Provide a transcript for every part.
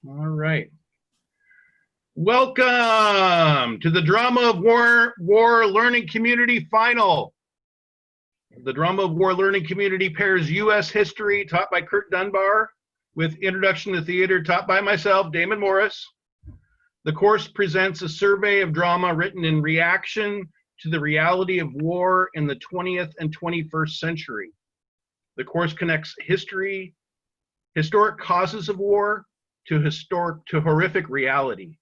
All right. Welcome to the Drama of War Learning Community Final. The Drama of War Learning Community pairs U.S. history taught by Kurt Dunbar with Introduction to Theater taught by myself, Damon Morris. The course presents a survey of drama written in reaction to the reality of war in the 20th and 21st century. The course connects historic causes of war to horrific reality,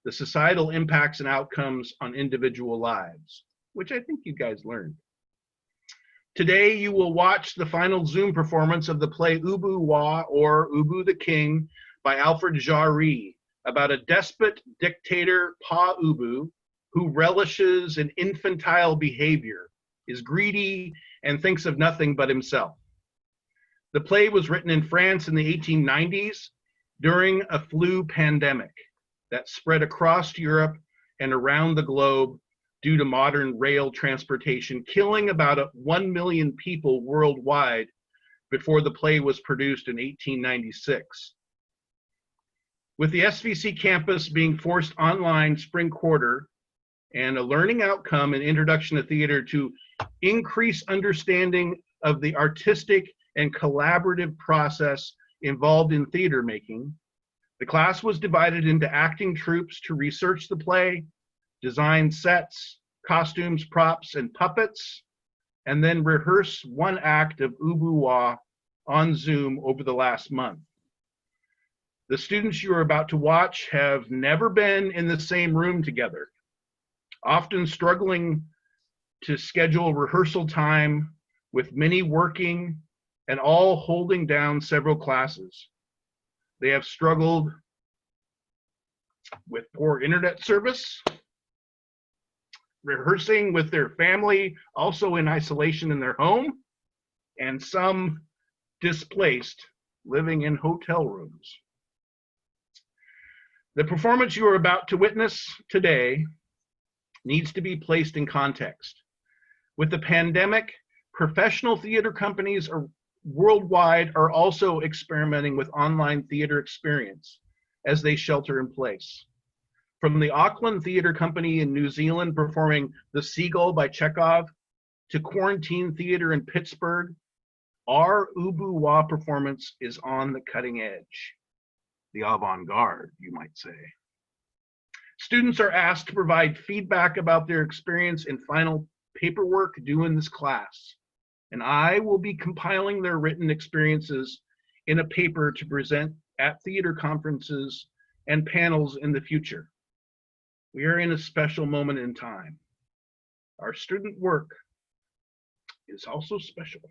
the societal impacts and outcomes on individual lives, which I think you guys learned. Today, you will watch the final Zoom performance of the play Ubu Wa, or Ubu the King, by Alfred Jarry, about a despot dictator, Pa Ubu, who relishes in infantile behavior, is greedy, and thinks of nothing but himself. The play was written in France in the 1890s during a flu pandemic that spread across Europe and around the globe due to modern rail transportation, killing about 1 million people worldwide before the play was produced in 1896. With the SVC campus being forced online spring quarter and a learning outcome and Introduction to Theater to increase understanding of the artistic and collaborative process involved in theater making, the class was divided into acting troupes to research the play, design sets, costumes, props, and puppets, and then rehearse one act of Ubu Wa on Zoom over the last month. The students you are about to watch have never been in the same room together, often struggling to schedule rehearsal time, with many working and all holding down several classes. They have struggled with poor internet service, rehearsing with their family, also in isolation in their home, and some displaced living in hotel rooms. The performance you are about to witness today needs to be placed in context. With the pandemic, professional theater companies worldwide are also experimenting with online theater experience as they shelter in place. From the Auckland Theatre Company in New Zealand performing The Seagull by Chekhov to Quarantine Theatre in Pittsburgh, our Ubu Wa performance is on the cutting edge. The avant-garde, you might say. Students are asked to provide feedback about their experience in final paperwork due in this class, and I will be compiling their written experiences in a paper to present at theater conferences and panels in the future. We are in a special moment in time. Our student work is also special.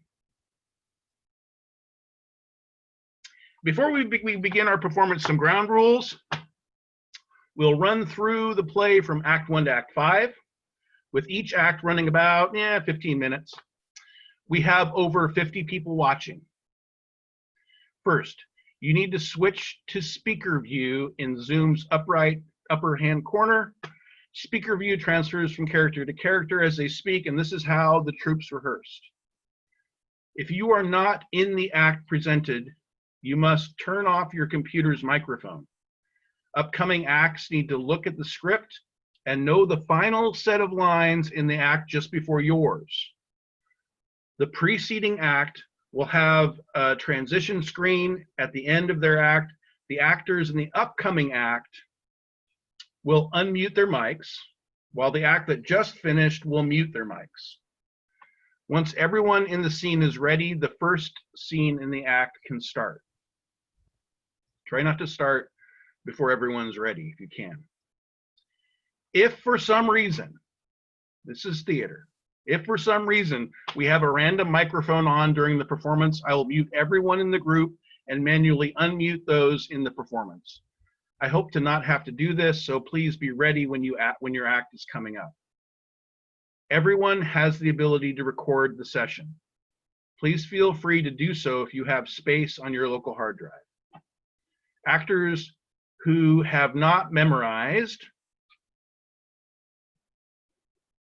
Before we begin our performance, some ground rules. We'll run through the play from Act 1 to Act 5, with each act running about 15 minutes. We have over 50 people watching. First, you need to switch to speaker view in Zoom's upper hand corner. Speaker view transfers from character to character as they speak, and this is how the troupes rehearsed. If you are not in the act presented, you must turn off your computer's microphone. Upcoming acts need to look at the script and know the final set of lines in the act just before yours. The preceding act will have a transition screen at the end of their act. The actors in the upcoming act will unmute their mics, while the act that just finished will mute their mics. Once everyone in the scene is ready, the first scene in the act can start. Try not to start before everyone's ready if you can. If for some reason, this is theater, if for some reason we have a random microphone on during the performance, I will mute everyone in the group and manually unmute those in the performance. I hope to not have to do this, so please be ready when your act is coming up. Everyone has the ability to record the session. Please feel free to do so if you have space on your local hard drive. Actors who have not memorized,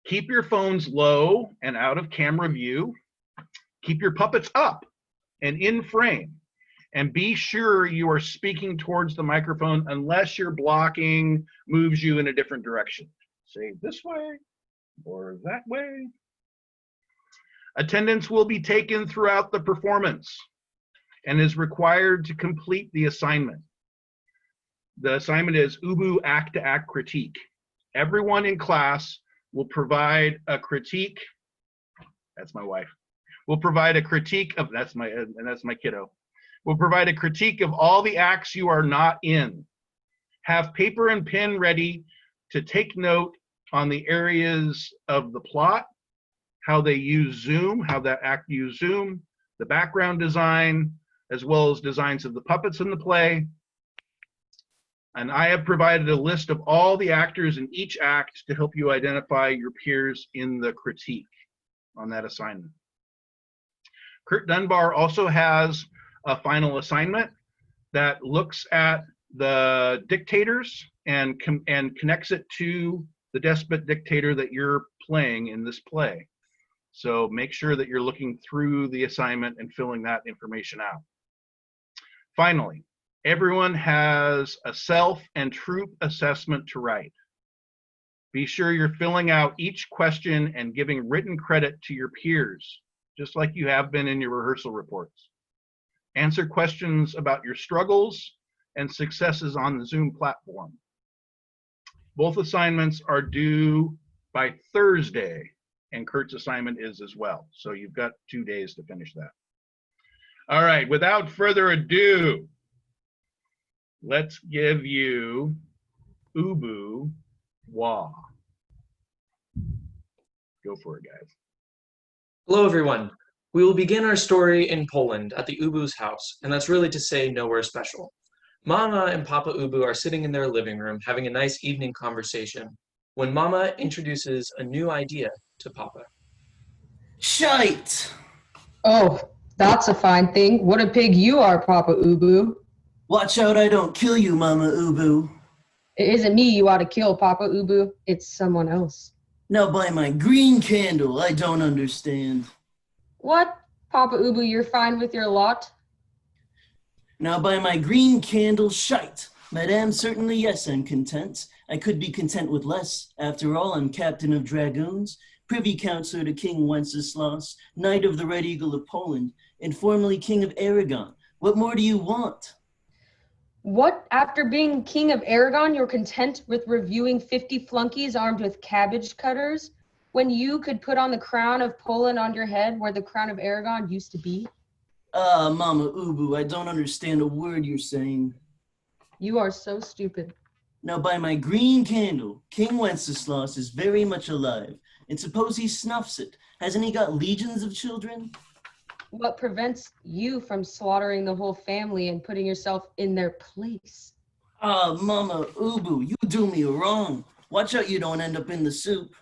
keep your phones low and out of camera view. Keep your puppets up and in frame, And be sure you are speaking towards the microphone unless your blocking moves you in a different direction. Say this way or that way. Attendance will be taken throughout the performance and is required to complete the assignment. The assignment is UBU act-to-act critique. Everyone in class will provide a critique. That's my wife. Will provide a critique of, that's my kiddo. Will provide a critique of all the acts you are not in. Have paper and pen ready to take note on the areas of the plot, how they use Zoom, how that act use Zoom, the background design, as well as designs of the puppets in the play. And I have provided a list of all the actors in each act to help you identify your peers in the critique on that assignment. Kurt Dunbar also has a final assignment that looks at the dictators and connects it to the despot dictator that you're playing in this play. So make sure that you're looking through the assignment and filling that information out. Finally, everyone has a self and troop assessment to write. Be sure you're filling out each question and giving written credit to your peers, just like you have been in your rehearsal reports. Answer questions about your struggles and successes on the Zoom platform. Both assignments are due by Thursday, and Kurt's assignment is as well. So you've got 2 days to finish that. All right, without further ado, let's give you UBU Wa. Go for it, guys. Hello, everyone. We will begin our story in Poland at the UBU's house, and that's really to say nowhere special. Mama and Papa UBU are sitting in their living room having a nice evening conversation when Mama introduces a new idea to Papa. Shite! Oh, that's a fine thing. What a pig you are, Papa UBU. Watch out I don't kill you, Mama UBU. It isn't me you ought to kill, Papa UBU. It's someone else. Now by my green candle, I don't understand. What? Papa UBU, you're fine with your lot? Now by my green candle, shite. Madame, certainly yes, I'm content. I could be content with less. After all, I'm captain of dragoons, privy councillor to King Wenceslas, knight of the Red Eagle of Poland, and formerly king of Aragon. What more do you want? What? After being king of Aragon, you're content with reviewing 50 flunkies armed with cabbage cutters when you could put on the crown of Poland on your head where the crown of Aragon used to be? Ah, Mama UBU, I don't understand a word you're saying. You are so stupid. Now by my green candle, King Wenceslas is very much alive, and suppose he snuffs it. Hasn't he got legions of children? What prevents you from slaughtering the whole family and putting yourself in their place? Ah, Mama UBU, you do me wrong. Watch out you don't end up in the soup.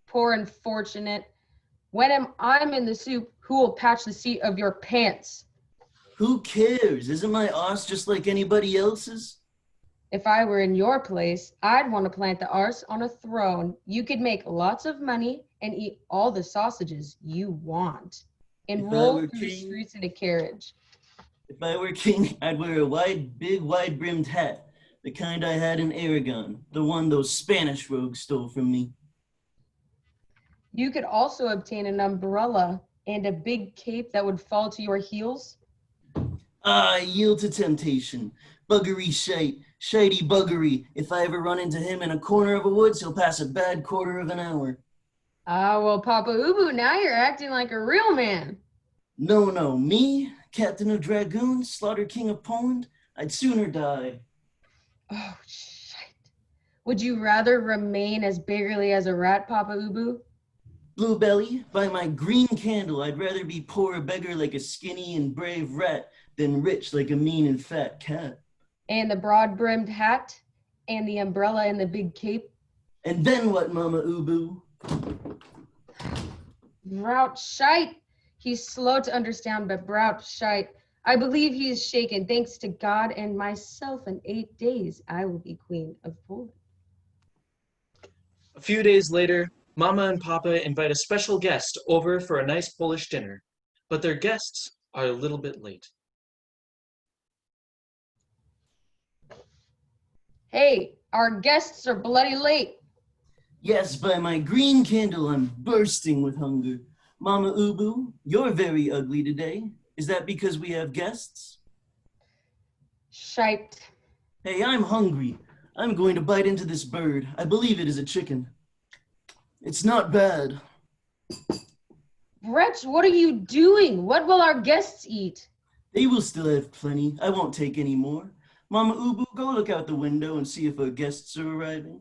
Poor unfortunate. When I'm in the soup, who will patch the seat of your pants? Who cares? Isn't my arse just like anybody else's? If I were in your place, I'd want to plant the arse on a throne. You could make lots of money and eat all the sausages you want and roll through the streets in a carriage. If I were king, I'd wear a big wide-brimmed hat, the kind I had in Aragon, the one those Spanish rogues stole from me. You could also obtain an umbrella and a big cape that would fall to your heels. Ah, I yield to temptation. Buggery shite, shitey buggery. If I ever run into him in a corner of a woods, he'll pass a bad quarter of an hour. Ah, well, Papa UBU, now you're acting like a real man. No, me, captain of dragoons, slaughter king of Poland, I'd sooner die. Oh, shit. Would you rather remain as beggarly as a rat, Papa UBU? Bluebelly, by my green candle, I'd rather be poor a beggar like a skinny and brave rat than rich like a mean and fat cat. And the broad-brimmed hat, and the umbrella and the big cape. And then what, Mama UBU? Brout shite. He's slow to understand, but brout shite. I believe he is shaken. Thanks to God and myself, in 8 days, I will be queen of Poland. A few days later, Mama and Papa invite a special guest over for a nice Polish dinner, but their guests are a little bit late. Hey, our guests are bloody late. Yes, by my green candle, I'm bursting with hunger. Mama Ubu, you're very ugly today. Is that because we have guests? Shite. Hey, I'm hungry. I'm going to bite into this bird. I believe it is a chicken. It's not bad. Wretch, what are you doing? What will our guests eat? They will still have plenty. I won't take any more. Mama Ubu, go look out the window and see if our guests are arriving.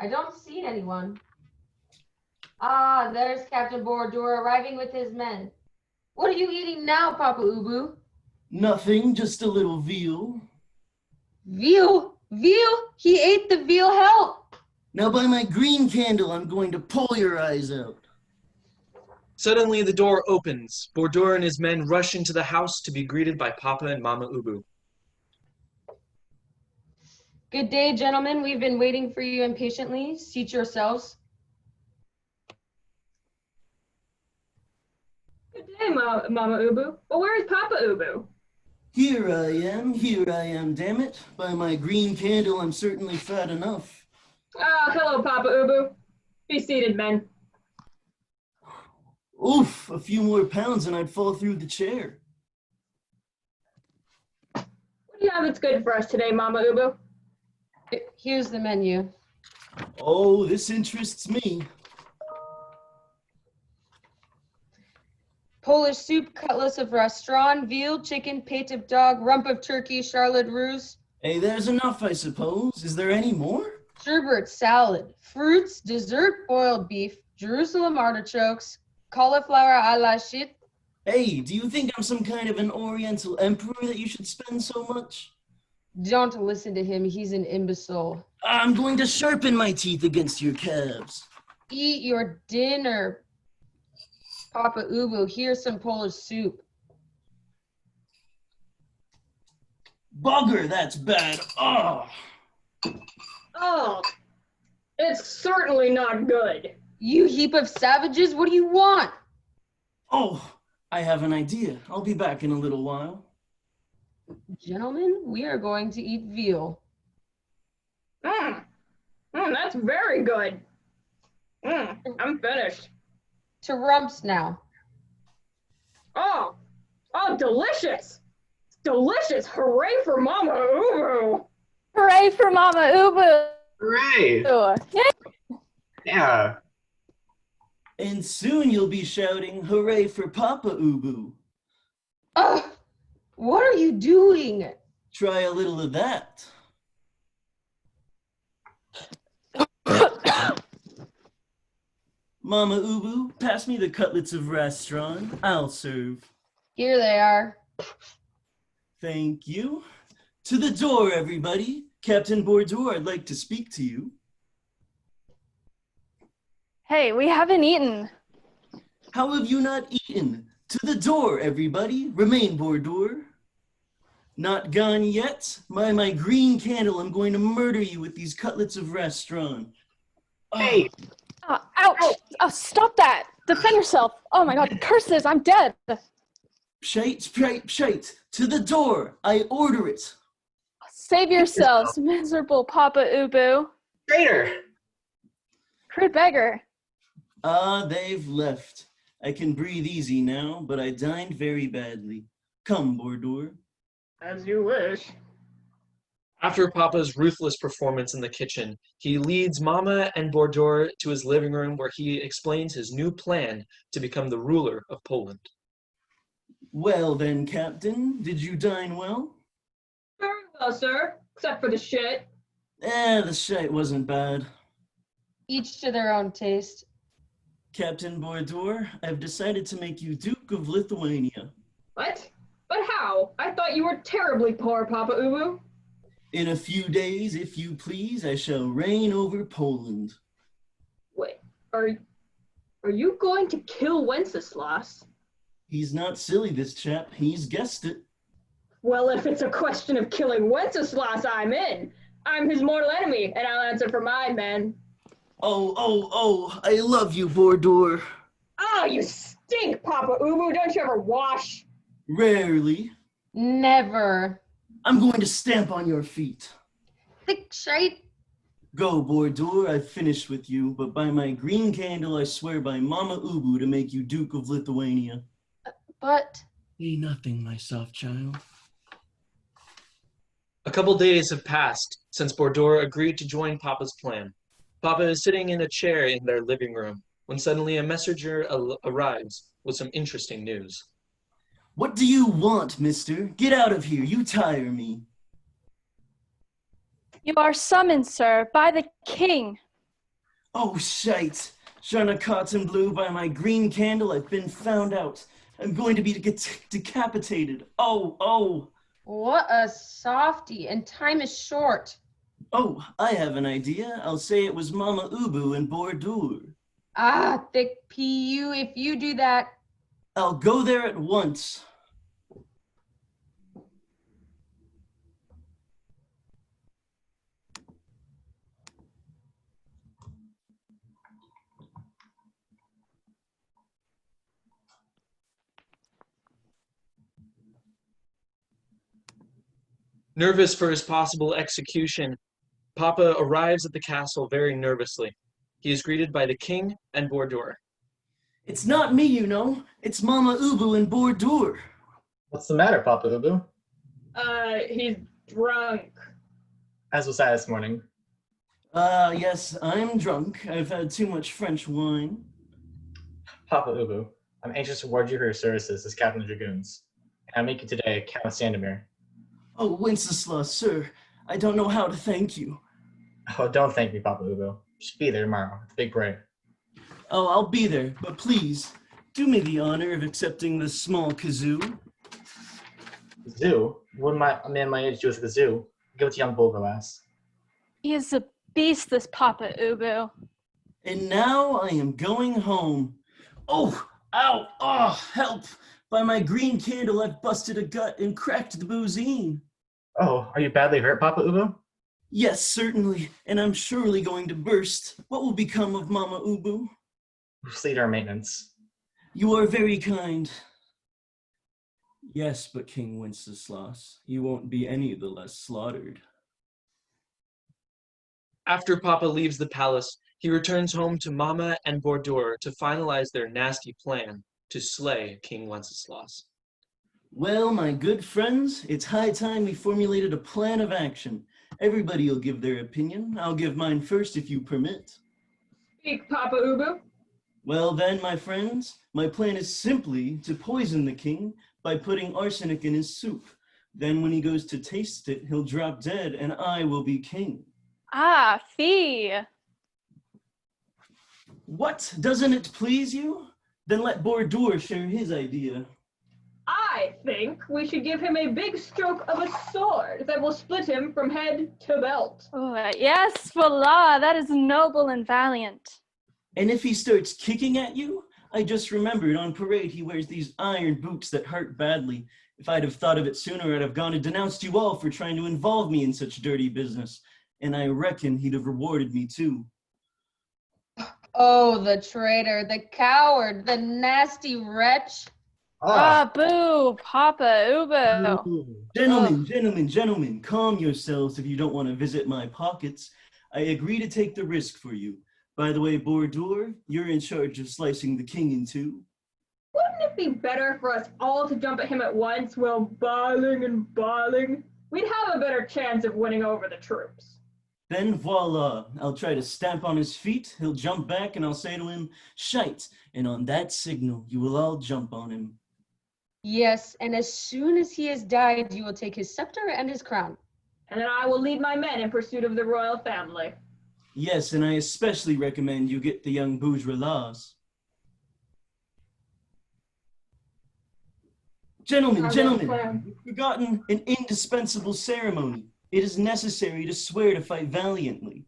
I don't see anyone. Ah, there's Captain Bordor arriving with his men. What are you eating now, Papa Ubu? Nothing, just a little veal. Veal? Veal? He ate the veal help. Now by my green candle, I'm going to pull your eyes out. Suddenly the door opens. Bordor and his men rush into the house to be greeted by Papa and Mama Ubu. Good day, gentlemen. We've been waiting for you impatiently. Seat yourselves. Good day, Mama Ubu. But where is Papa Ubu? Here I am, damn it. By my green candle, I'm certainly fat enough. Ah, hello, Papa Ubu. Be seated, men. Oof, a few more pounds and I'd fall through the chair. What do you have that's good for us today, Mama Ubu? Here's the menu. Oh, this interests me. Polish soup, cutlets of restaurant, veal, chicken, pate of dog, rump of turkey, charlotte russe, Hey, there's enough, I suppose. Is there any more? sherbet salad, fruits, dessert, boiled beef, Jerusalem artichokes, cauliflower à la shit. Hey, do you think I'm some kind of an Oriental emperor that you should spend so much? Don't listen to him. He's an imbecile. I'm going to sharpen my teeth against your calves. Eat your dinner. Papa Ubu, here's some Polish soup. Bugger, that's bad. Oh, Oh, it's certainly not good. You heap of savages, what do you want? oh, I have an idea. I'll be back in a little while. Gentlemen, we are going to eat veal. That's very good. I'm finished. To rumps now. Oh, delicious. Delicious. Hooray for Mama Ubu. Hooray for Mama Ubu! Hooray! Yeah. And soon you'll be shouting, hooray for Papa Ubu. Ugh! What are you doing? Try a little of that. Mama Ubu, pass me the cutlets of rastron. I'll serve. Here they are. Thank you. To the door, everybody. Captain Bordor, I'd like to speak to you. Hey, we haven't eaten. How have you not eaten? To the door, everybody. Remain, Bordor. Not gone yet? By my green candle, I'm going to murder you with these cutlets of rastron. Hey, Oh, ouch! Oh, stop that! Defend yourself! Oh my god, curses! I'm dead! Pshite. To the door. I order it. Save yourselves, miserable Papa Ubu. traitor! Crude beggar. Ah, they've left. I can breathe easy now, but I dined very badly. Come, Bordor. As you wish. After Papa's ruthless performance in the kitchen, he leads Mama and Bordor to his living room where he explains his new plan to become the ruler of Poland. Well then, Captain, did you dine well? Very well, sir. Except for the shit. The shite wasn't bad. Each to their own taste. Captain Bordor, I've decided to make you Duke of Lithuania. What? But how? I thought you were terribly poor, Papa Ubu. In a few days, if you please, I shall reign over Poland. Wait, are you going to kill Wenceslas? He's not silly, this chap. He's guessed it. Well, if it's a question of killing Wenceslas, I'm in. I'm his mortal enemy, and I'll answer for my men. Oh, I love you, Bordor. Oh, you stink, Papa Ubu. Don't you ever wash? Rarely. Never. I'm going to stamp on your feet. Thick shite. Go, Bordur, I've finished with you, but by my green candle, I swear by Mama Ubu to make you Duke of Lithuania. But Say nothing, my soft child. A couple days have passed since Bordor agreed to join Papa's plan. Papa is sitting in a chair in their living room when suddenly a messenger arrives with some interesting news. What do you want, mister? Get out of here, you tire me. You are summoned, sir, by the king. Oh, shite. Shana cotton blue, by my green candle, I've been found out. I'm going to be decapitated. Oh. what a softy, and time is short. Oh, I have an idea. I'll say it was Mama Ubu and Bordur. Ah, thick PU, if you do that. I'll go there at once. Nervous for his possible execution, Papa arrives at the castle very nervously. He is greeted by the king and Bordor. It's not me, you know. It's Mama Ubu and Bordur. What's the matter, Papa Ubu? He's drunk. As was I this morning. Yes, I'm drunk. I've had too much French wine. Papa Ubu, I'm anxious to reward you for your services as Captain of Dragoons. And I make you today Count Sandomir. Oh, Wenceslaus, sir, I don't know how to thank you. Oh, don't thank me, Papa Ubu. Just be there tomorrow at the big parade. Oh, I'll be there, but please, do me the honor of accepting this small kazoo. Zoo? What would a man my age do with a zoo? Give it to young Bulverlass. He is a beast, this Papa Ubu. And now I am going home. Oh, ow, oh, help! By my green candle, I've busted a gut and cracked the boozine. Oh, are you badly hurt, Papa Ubu? Yes, certainly, and I'm surely going to burst. What will become of Mama Ubu? Proceed our maintenance. You are very kind. Yes, but King Wenceslaus, you won't be any the less slaughtered. After Papa leaves the palace, he returns home to Mama and Bordor to finalize their nasty plan to slay King Wenceslaus. Well, my good friends, it's high time we formulated a plan of action. Everybody will give their opinion. I'll give mine first if you permit. Speak, Papa Ubu. Well then, my friends, my plan is simply to poison the king by putting arsenic in his soup. Then when he goes to taste it, he'll drop dead and I will be king. Ah, fee. What? Doesn't it please you? Then let Bordur share his idea. I think we should give him a big stroke of a sword that will split him from head to belt. Oh, yes, voila, that is noble and valiant. And if he starts kicking at you, I just remembered on parade he wears these iron boots that hurt badly. If I'd have thought of it sooner, I'd have gone and denounced you all for trying to involve me in such dirty business. And I reckon he'd have rewarded me too. Oh, the traitor, the coward, the nasty wretch. Ah, boo, Papa Ubu. Gentlemen, calm yourselves if you don't want to visit my pockets. I agree to take the risk for you. By the way, Bordur, you're in charge of slicing the king in two. Wouldn't it be better for us all to jump at him at once while bawling and bawling? We'd have a better chance of winning over the troops. Then voila, I'll try to stamp on his feet, he'll jump back, and I'll say to him, shite, and on that signal, you will all jump on him. Yes, and as soon as he has died, you will take his scepter and his crown. And then I will lead my men in pursuit of the royal family. Yes, and I especially recommend you get the young bourgeois. Gentlemen, you've forgotten an indispensable ceremony. It is necessary to swear to fight valiantly.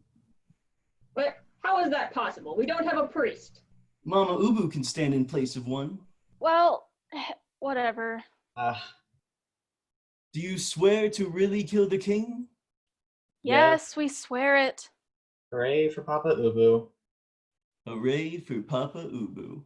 But how is that possible? We don't have a priest. Mama Ubu can stand in place of one. Well, whatever. Do you swear to really kill the king? Yes, we swear it. Hooray for Papa Ubu. Hooray for Papa Ubu.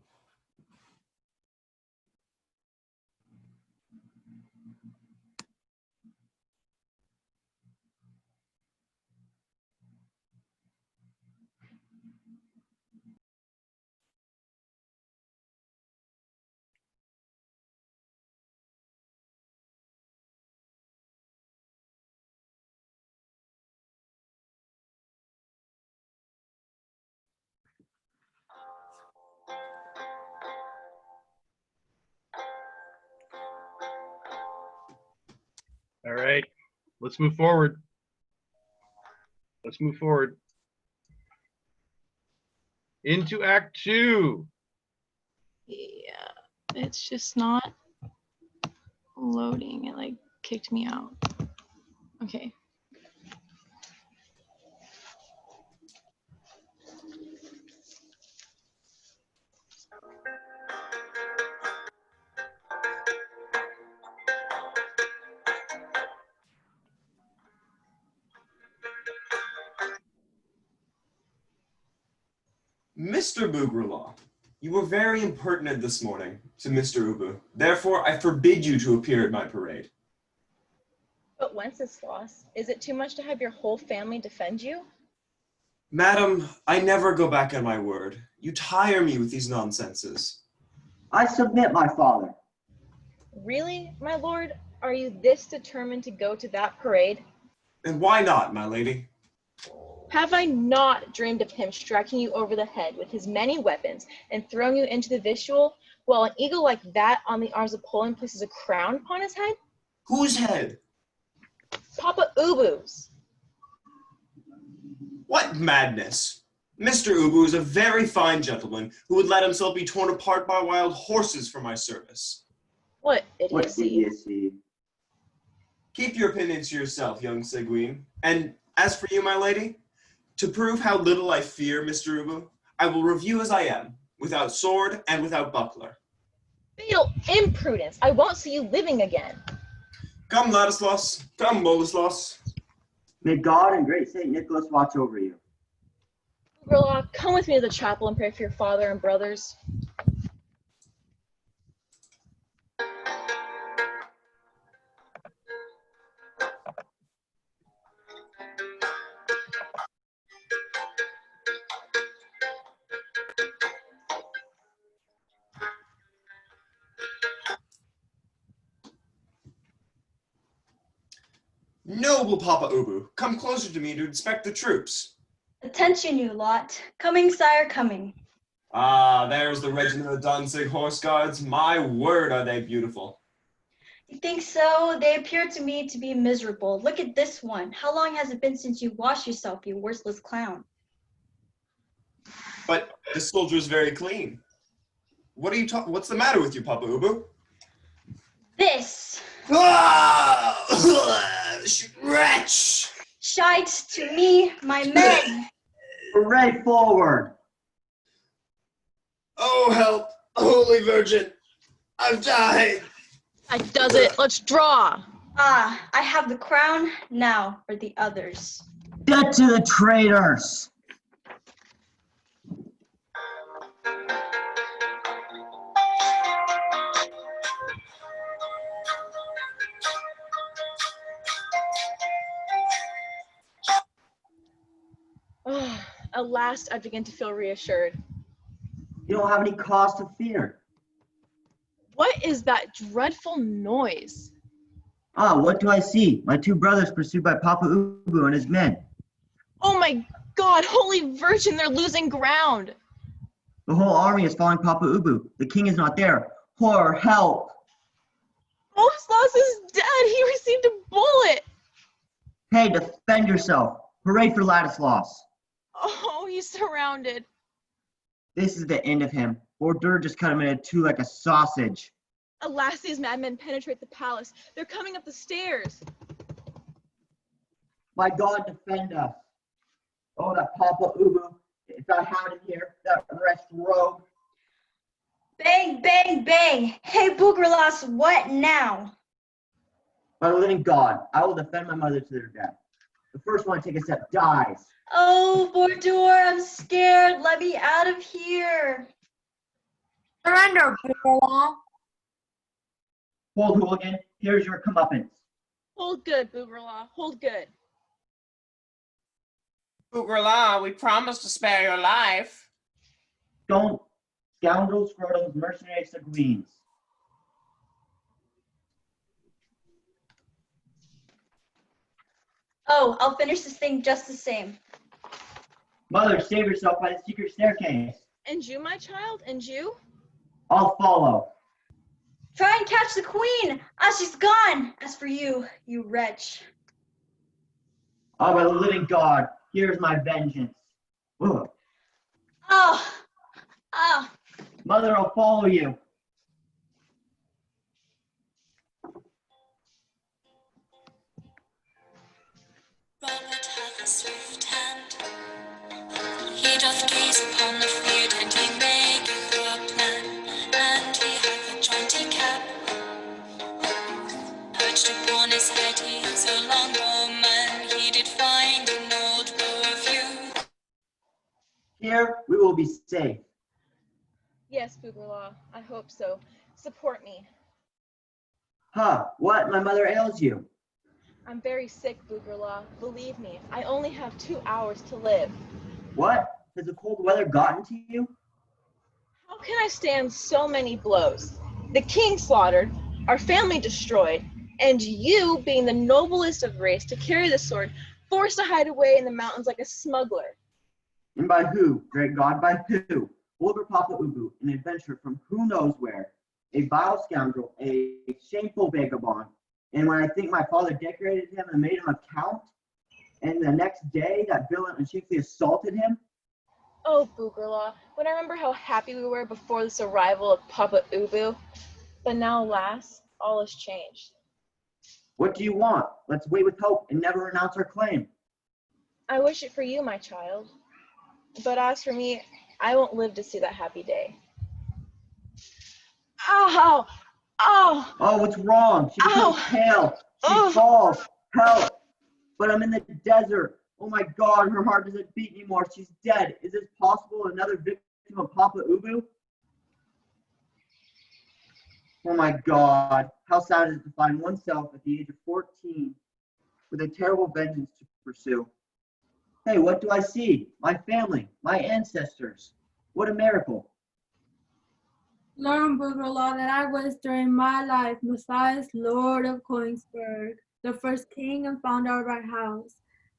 All right, let's move forward. Let's move forward. Into Act 2. Yeah, it's just not loading. It like kicked me out. Okay. Mr. Boogerlaw, you were very impertinent this morning to Mr. Ubu. Therefore, I forbid you to appear at my parade. But Wenceslas, is it too much to have your whole family defend you? Madam, I never go back on my word. You tire me with these nonsenses. I submit, my father. Really, my lord? Are you this determined to go to that parade? And why not, my lady? Have I not dreamed of him striking you over the head with his many weapons and throwing you into the visual, while an eagle like that on the arms of Poland places a crown upon his head? Whose head? Papa Ubu's. What madness! Mr. Ubu is a very fine gentleman who would let himself be torn apart by wild horses for my service. What idiocy. idiocy. Keep your opinions to yourself, young Seguin. And as for you, my lady, to prove how little I fear Mr. Ubu, I will review as I am, without sword and without buckler. Fatal imprudence! I won't see you living again. Come, Ladislas. Come, Boleslas. May God and great Saint Nicholas watch over you. Boogerlaw, come with me to the chapel and pray for your father and brothers. Noble Papa Ubu, come closer to me to inspect the troops. Attention, you lot. Coming, sire, coming. Ah, there's the regiment of Danzig Horse Guards. My word, are they beautiful. You think so? They appear to me to be miserable. Look at this one. How long has it been since you washed yourself, you worthless clown? But this soldier is very clean. What are you talking? What's the matter with you, Papa Ubu? This! Ah! Wretch! Shite to me, my men! Parade forward! Oh, help! Holy Virgin! I've died! That does it. Let's draw. Ah, I have the crown. Now for the others. Dead to the traitors! Oh, at last I begin to feel reassured. You don't have any cause to fear. What is that dreadful noise? Ah, what do I see? My two brothers pursued by Papa Ubu and his men. Oh my God, Holy Virgin, they're losing ground. The whole army is following Papa Ubu. The king is not there. Horror, help! Boleslas is dead. He received a bullet. Hey, defend yourself. Parade for Ladislas. Oh, he's surrounded. This is the end of him. Bordur just cut him into two like a sausage. Alas, these madmen penetrate the palace. They're coming up the stairs. My God, defend us. Oh, that Papa Ubu. If I had him here, that wretched rogue. Bang, bang, bang! Hey, Boogerlas, what now? By the living God, I will defend my mother to their death. The first one to take a step dies. Oh, Bordur, I'm scared. Let me out of here. Surrender, Boogerlaw. Hold, hooligan. Here's your comeuppance. Hold good, Boogerlaw. Hold good. Boogerlaw, we promised to spare your life. Don't. Scoundrels, scrotums, mercenaries, Seguins. Oh, I'll finish this thing just the same. Mother, save yourself by the secret staircase. And you, my child? And you? I'll follow. Try and catch the queen. Ah, she's gone. As for you, you wretch. Oh, by the living God, here's my vengeance. Ugh. Oh, oh. Mother will follow you. Robert hath a swift hand. He doth gaze upon the field, and he maketh a plan. And he hath a jaunty cap. Perched upon his head, he is a longbowman. He did find an old bow of yew. Here we will be safe. Yes, Boogerlaw, I hope so. Support me. Huh, what? My mother ails you. I'm very sick, Boogerlaw. Believe me, I only have 2 hours to live. What? Has the cold weather gotten to you? How can I stand so many blows? The king slaughtered, our family destroyed, and you, being the noblest of race to carry the sword, forced to hide away in the mountains like a smuggler. And by who? Great God, by who? Older Papa Ubu, an adventurer from who knows where. A vile scoundrel, a shameful vagabond. And when I think my father decorated him and made him a count, and the next day that villain unshamefully assaulted him. Oh, Boogerlaw, when I remember how happy we were before this arrival of Papa Ubu, but now, alas, all has changed. What do you want? Let's wait with hope and never renounce our claim. I wish it for you, my child. But as for me, I won't live to see that happy day. Ow! Oh! Oh, what's wrong? She becomes pale. She falls. Help! But I'm in the desert. Oh my God, her heart doesn't beat anymore. She's dead. Is this possible? Another victim of Papa Ubu? Oh my God, how sad is it to find oneself at the age of 14 with a terrible vengeance to pursue. Hey, what do I see? My family, my ancestors. What a miracle. Learn, Boogerlaw, that I was during my life Matthias, Lord of Koenigsberg, the first king and founder of our house.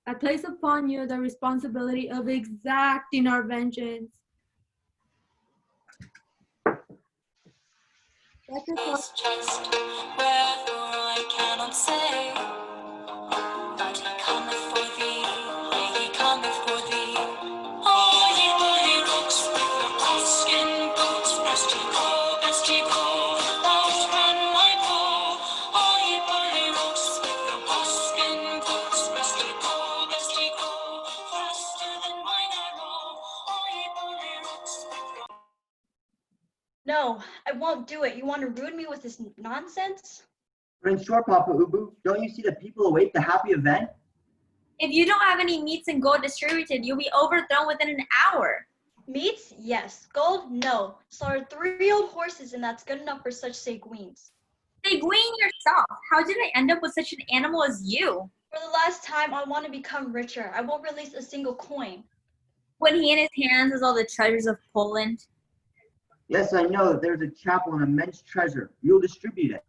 I place upon you the responsibility of exacting our vengeance. It's just wherefore I cannot say, but he cometh for thee, yea, he cometh for thee. Oh, ye bully rooks with your buckskin boots, best ye go, outrun my bow. Oh, ye bully rooks with your buckskin boots, best ye go, faster than mine arrow. Oh, ye bully rooks with your... No, I won't do it. You want to ruin me with this nonsense? But in short, Papa Ubu, don't you see that people await the happy event? If you don't have any meats and gold distributed, you'll be overthrown within an hour. Meats? Yes. Gold? No. Slaughtered 3 old horses, and that's good enough for such Seguins. Seguin yourself. How did I end up with such an animal as you? For the last time, I want to become richer. I won't release a single coin. When he in his hands has all the treasures of Poland. Yes, I know that there's a chapel and immense treasure. You'll distribute it.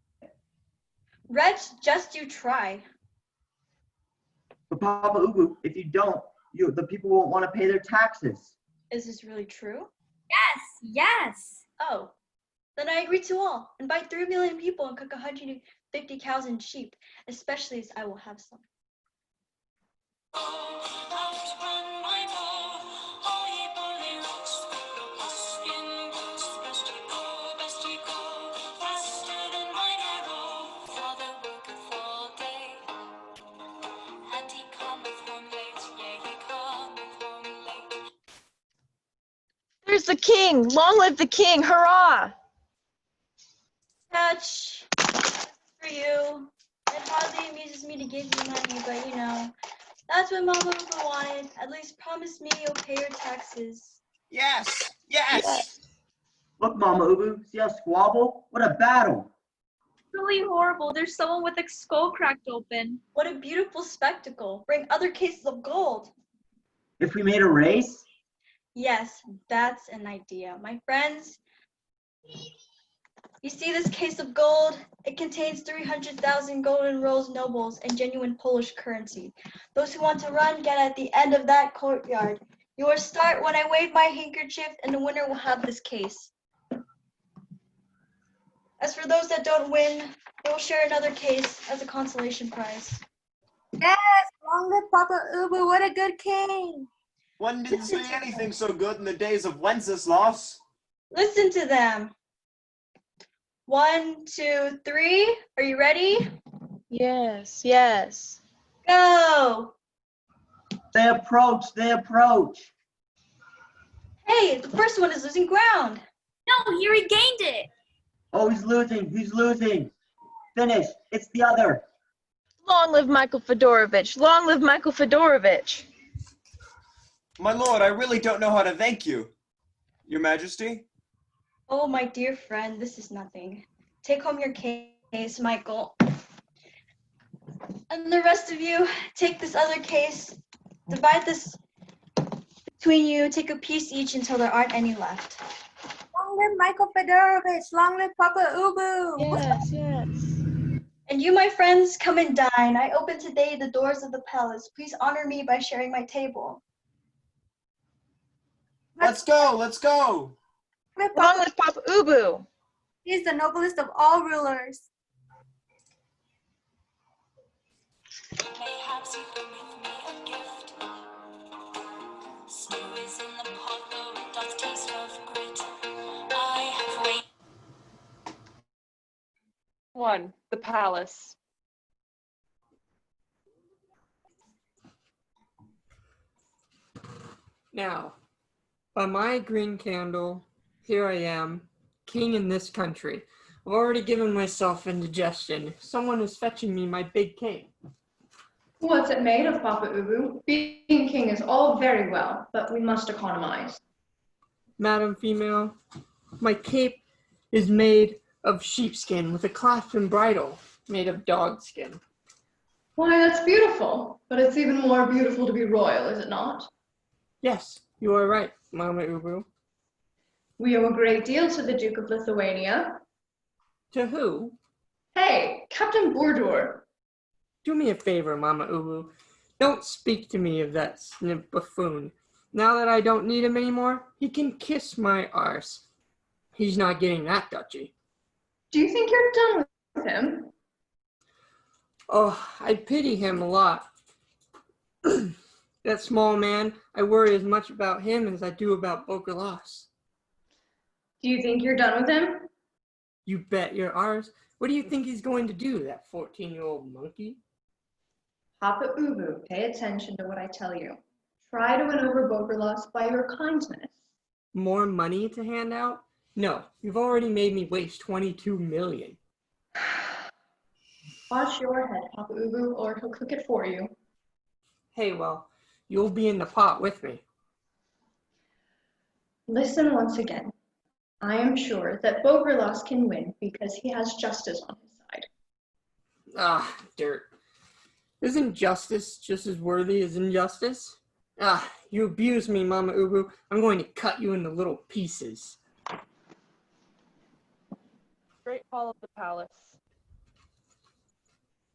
Wretch, just you try. But Papa Ubu, if you don't, the people won't want to pay their taxes. Is this really true? Yes, yes. Oh, then I agree to all. Invite 3 million people and cook 150 cows and sheep, especially as I will have some. Outrun my bow, oh ye bully rooks with your buckskin boots, best ye go, faster than mine arrow. Father worketh all day, and he cometh home late, yea, he cometh home late. There's the king! Long live the king! Hurrah! Touch for you. It hardly amuses me to give you money, but you know, that's what Mama Ubu wanted. At least promise me you'll pay your taxes. Yes, yes. Look, Mama Ubu, see us squabble? What a battle. Really horrible. There's someone with a skull cracked open. What a beautiful spectacle. Bring other cases of gold. If we made a race? Yes, that's an idea. My friends, you see this case of gold? It contains 300,000 golden rose nobles and genuine Polish currency. Those who want to run get at the end of that courtyard. You will start when I wave my handkerchief, and the winner will have this case. As for those that don't win, they will share another case as a consolation prize. Yes, long live Papa Ubu. What a good king. One didn't say anything so good in the days of Wenceslas. Listen to them. 1, 2, 3. Are you ready? Yes, yes. Go. They approach, they approach. Hey, the first one is losing ground. No, he regained it. Oh, he's losing. Finish, it's the other. Long live Michael Fedorovich. Long live Michael Fedorovich. My lord, I really don't know how to thank you. Your Majesty? Oh, my dear friend, this is nothing. Take home your case, Michael. And the rest of you, take this other case. Divide this between you. Take a piece each until there aren't any left. Long live Michael Fedorovich. Long live Papa Ubu. Yes, yes. And you, my friends, come and dine. I open today the doors of the palace. Please honor me by sharing my table. Let's go, let's go. Long live Papa Ubu. He is the noblest of all rulers. Mayhaps you bring with me a gift. Stew is in the pot, though it doth taste of grit. I have waited. 1. The palace. Now, by my green candle, here I am, king in this country. I've already given myself indigestion. Someone is fetching me my big cake. What's it made of, Papa Ubu? Being king is all very well, but we must economize. Madam Female, my cape is made of sheepskin with a clasp and bridle made of dog skin. Why, that's beautiful. But it's even more beautiful to be royal, is it not? Yes, you are right, Mama Ubu. We owe a great deal to the Duke of Lithuania. To who? Hey, Captain Bordur. Do me a favor, Mama Ubu. Don't speak to me of that snip buffoon. Now that I don't need him anymore, he can kiss my arse. He's not getting that duchy. Do you think you're done with him? Oh, I pity him a lot. That small man, I worry as much about him as I do about Bokerlas. Do you think you're done with him? You bet your arse. What do you think he's going to do, that 14-year-old monkey? Papa Ubu, pay attention to what I tell you. Try to win over Bokerlas by your kindness. More money to hand out? No, you've already made me waste 22 million. Wash your head, Papa Ubu, or he'll cook it for you. Hey, well, you'll be in the pot with me. Listen once again. I am sure that Bokerlas can win because he has justice on his side. Ah, dirt. Isn't justice just as worthy as injustice? Ah, you abuse me, Mama Ubu. I'm going to cut you into little pieces. Great hall of the palace.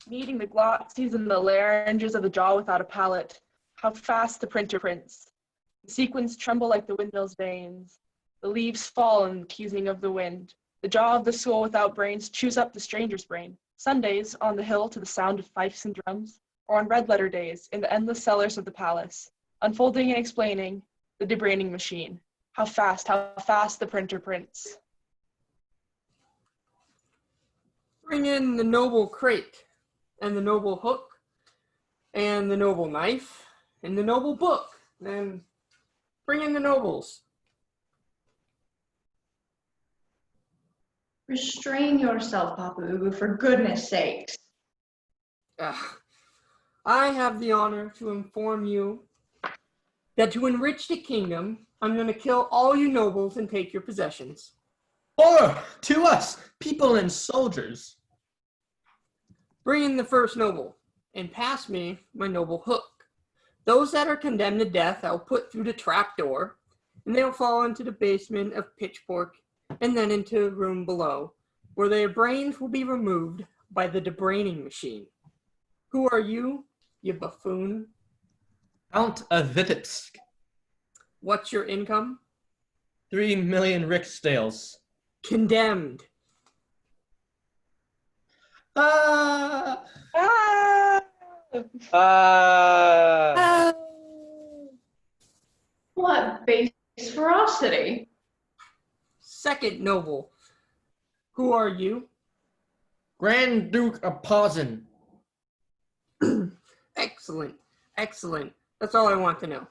Meeting the glotties and the larynges of the jaw without a palate. How fast the printer prints. The sequins tremble like the windmill's veins. The leaves fall in the teasing of the wind. The jaw of the soul without brains chews up the stranger's brain. Sundays on the hill to the sound of fifes and drums, or on red letter days in the endless cellars of the palace, unfolding and explaining the debraining machine. How fast the printer prints. Bring in the noble crate, and the noble hook, and the noble knife, and the noble book. Then bring in the nobles. Restrain yourself, Papa Ubu, for goodness sakes. I have the honor to inform you that to enrich the kingdom, I'm going to kill all you nobles and take your possessions. Or to us, people and soldiers. Bring in the first noble, and pass me my noble hook. Those that are condemned to death, I'll put through the trap door, and they'll fall into the basement of Pitchfork, and then into the room below, where their brains will be removed by the debraining machine. Who are you, you buffoon? Count of Vitebsk. What's your income? 3 million riksdales. Condemned. Ah! What base ferocity? Second noble, who are you? Grand Duke of Posen. Excellent, excellent. That's all I want to know.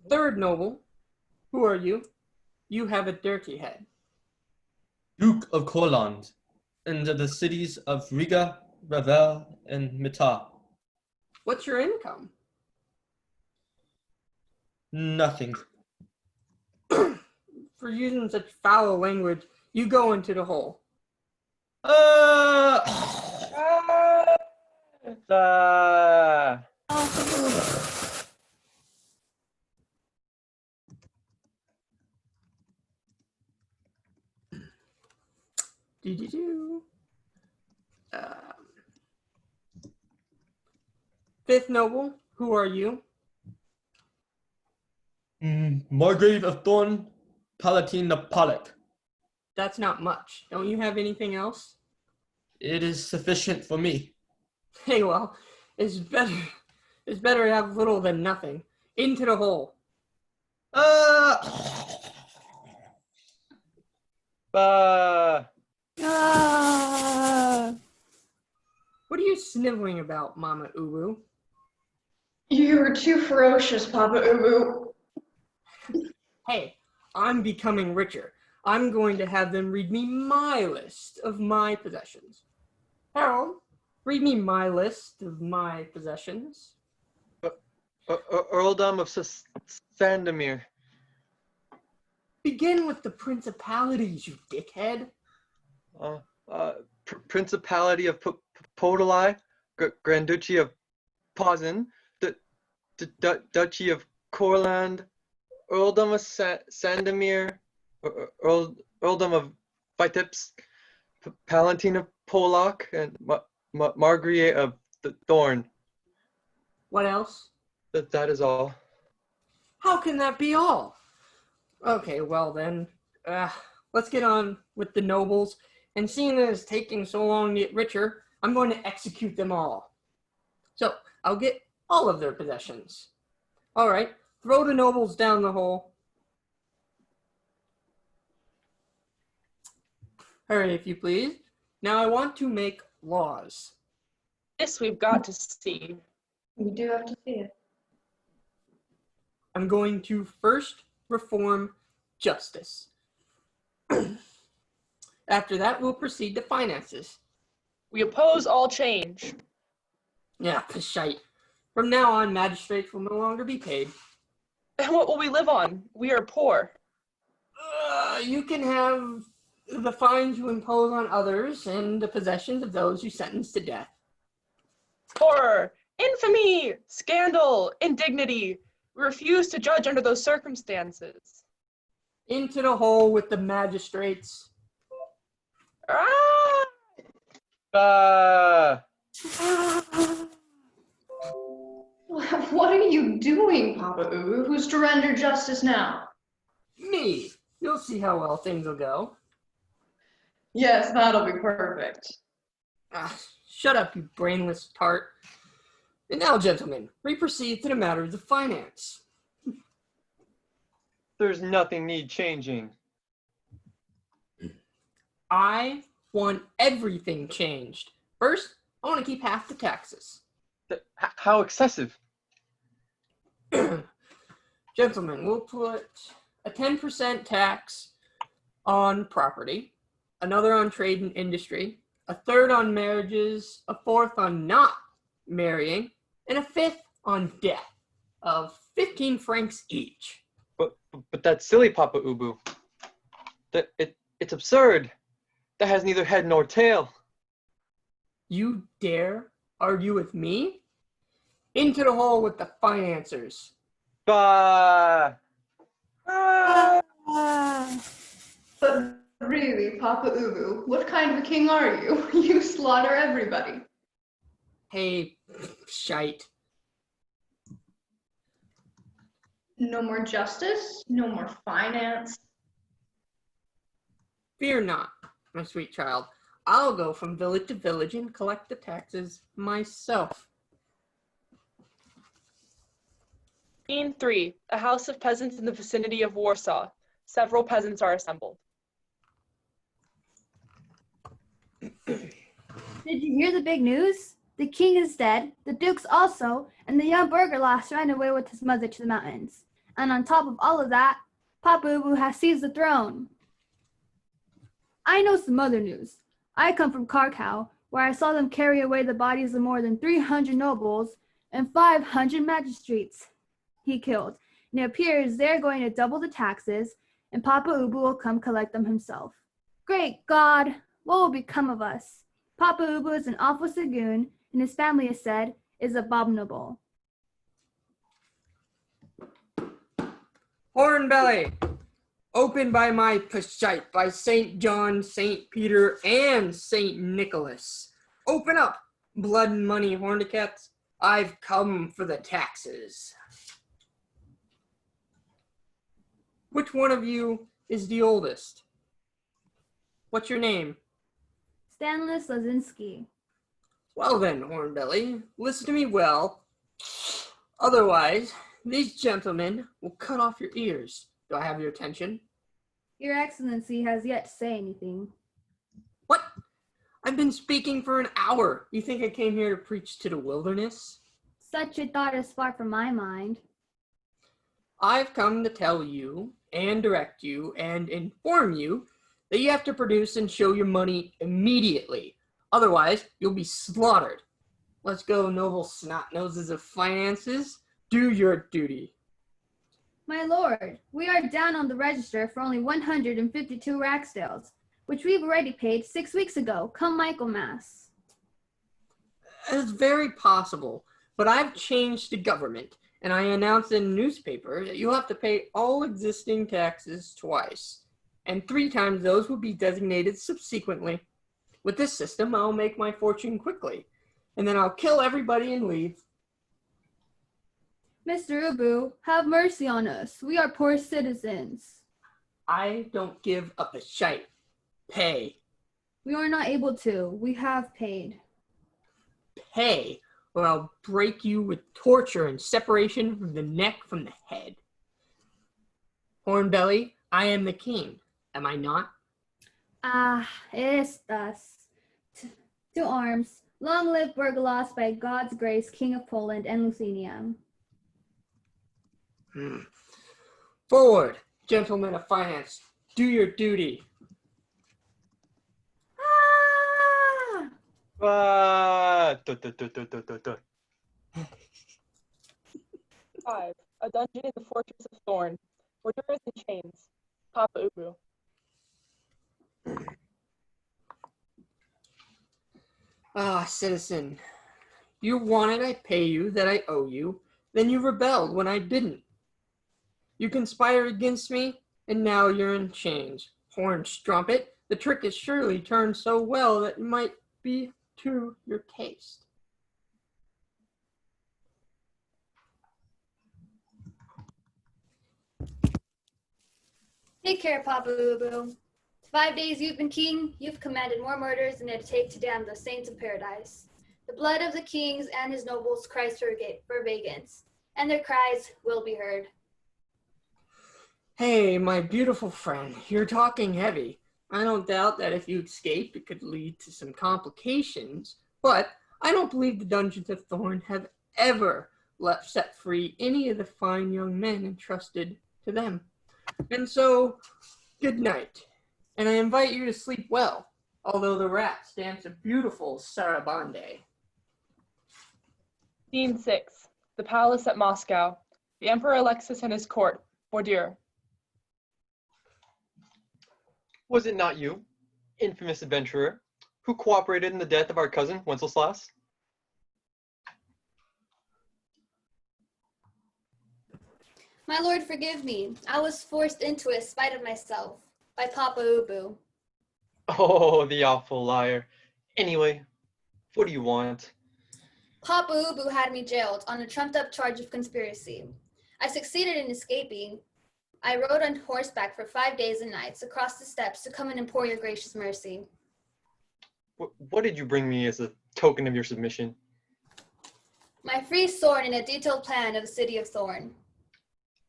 Third noble, who are you? You have a dirty head. Duke of Courland, and of the cities of Riga, Ravel, and Mita. What's your income? Nothing. For using such foul language, you go into the hole. Fifth noble, who are you? Margrave of Thorn, Palatine of Pollock. That's not much. Don't you have anything else? It is sufficient for me. Hey, well, it's better to have little than nothing. Into the hole. What are you sniveling about, Mama Ubu? You're too ferocious, Papa Ubu. Hey, I'm becoming richer. I'm going to have them read me my list of my possessions. Harold, read me my list of my possessions. Earldom of Sandomir. Begin with the principalities, you dickhead. Principality of Podolai, Grand Duchy of Posen, Duchy of Courland, Earldom of Sandomir, Earldom of Vitebsk, Palatine of Polak, and Margrave of Thorn. What else? That is all. How can that be all? Okay, well then, let's get on with the nobles. And seeing that it's taking so long to get richer, I'm going to execute them all. So, I'll get all of their possessions. All right, throw the nobles down the hole. Hurry, if you please. Now I want to make laws. This we've got to see. We do have to see it. I'm going to first reform justice. After that, we'll proceed to finances. We oppose all change. Yeah, shite. From now on, magistrates will no longer be paid. And what will we live on? We are poor. You can have the fines you impose on others and the possessions of those you sentence to death. Horror, infamy, scandal, indignity. We refuse to judge under those circumstances. Into the hole with the magistrates. What are you doing, Papa Ubu? Who's to render justice now? Me. You'll see how well things will go. Yes, that'll be perfect. Shut up, you brainless tart. And now, gentlemen, we proceed to the matters of finance. There's nothing need changing. I want everything changed. First, I want to keep half the taxes. How excessive? Gentlemen, we'll put a 10% tax on property, another on trade and industry, a third on marriages, a fourth on not marrying, and a fifth on death of 15 francs each. But that's silly, Papa Ubu. It's absurd. That has neither head nor tail. You dare argue with me? Into the hole with the financiers. Bah! But really, Papa Ubu, what kind of a king are you? You slaughter everybody. Hey, shite. No more justice, no more finance. Fear not, my sweet child. I'll go from village to village and collect the taxes myself. Scene 3. A house of peasants in the vicinity of Warsaw. Several peasants are assembled. Did you hear the big news? The king is dead, the dukes also, and the young Burgerlass ran away with his mother to the mountains. And on top of all of that, Papa Ubu has seized the throne. I know some other news. I come from Krakow, where I saw them carry away the bodies of more than 300 nobles and 500 magistrates he killed. And it appears they're going to double the taxes, and Papa Ubu will come collect them himself. Great God, what will become of us? Papa Ubu is an awful Sagoon, and his family, is said, is abominable. Hornbelly, open by my Pashite, by St. John, St. Peter, and St. Nicholas. Open up, blood and money hornicats. I've come for the taxes. Which one of you is the oldest? What's your name? Stanlis Lazinski. Well then, Hornbelly, listen to me well. Otherwise, these gentlemen will cut off your ears. Do I have your attention? Your Excellency has yet to say anything. What? I've been speaking for an hour. You think I came here to preach to the wilderness? Such a thought is far from my mind. I've come to tell you and direct you and inform you that you have to produce and show your money immediately. Otherwise, you'll be slaughtered. Let's go, noble snot-noses of finances. Do your duty. My lord, we are down on the register for only 152 Ragsdales, which we've already paid 6 weeks ago, come Michaelmas. It's very possible, but I've changed the government, and I announced in the newspaper that you'll have to pay all existing taxes twice, and 3 times those will be designated subsequently. With this system, I'll make my fortune quickly, and then I'll kill everybody and leave. Mr. Ubu, have mercy on us. We are poor citizens. I don't give up a shite. Pay. We are not able to. We have paid. Pay, or I'll break you with torture and separation from the neck from the head. Hornbelly, I am the king. Am I not? Ah, it is thus. To arms. Long live Burgolas by God's grace, King of Poland and Lithuania. Forward, gentlemen of finance. Do your duty. Five. A dungeon in the fortress of Thorn. Fortress in chains. Papa Ubu. Ah, citizen. You wanted I pay you that I owe you, then you rebelled when I didn't. You conspired against me, and now you're in chains. Horn strumpet, the trick is surely turned so well that it might be to your taste. Take care, Papa Ubu. 5 days you've been king, you've commanded more murders than it'd take to damn the saints of paradise. The blood of the kings and his nobles cries for vengeance, and their cries will be heard. Hey, my beautiful friend, you're talking heavy. I don't doubt that if you escape, it could lead to some complications, but I don't believe the dungeons of Thorn have ever set free any of the fine young men entrusted to them. And so, good night. And I invite you to sleep well, although the rats dance a beautiful sarabande. Scene 6. The palace at Moscow. The Emperor Alexis and his court. Bordier. Was it not you, infamous adventurer, who cooperated in the death of our cousin, Wenceslas? My lord, forgive me. I was forced into it, spite of myself, by Papa Ubu. Oh, the awful liar. Anyway, what do you want? Papa Ubu had me jailed on a trumped-up charge of conspiracy. I succeeded in escaping. I rode on horseback for 5 days and nights across the steppes to come and implore your gracious mercy. What did you bring me as a token of your submission? My free sword and a detailed plan of the city of Thorn.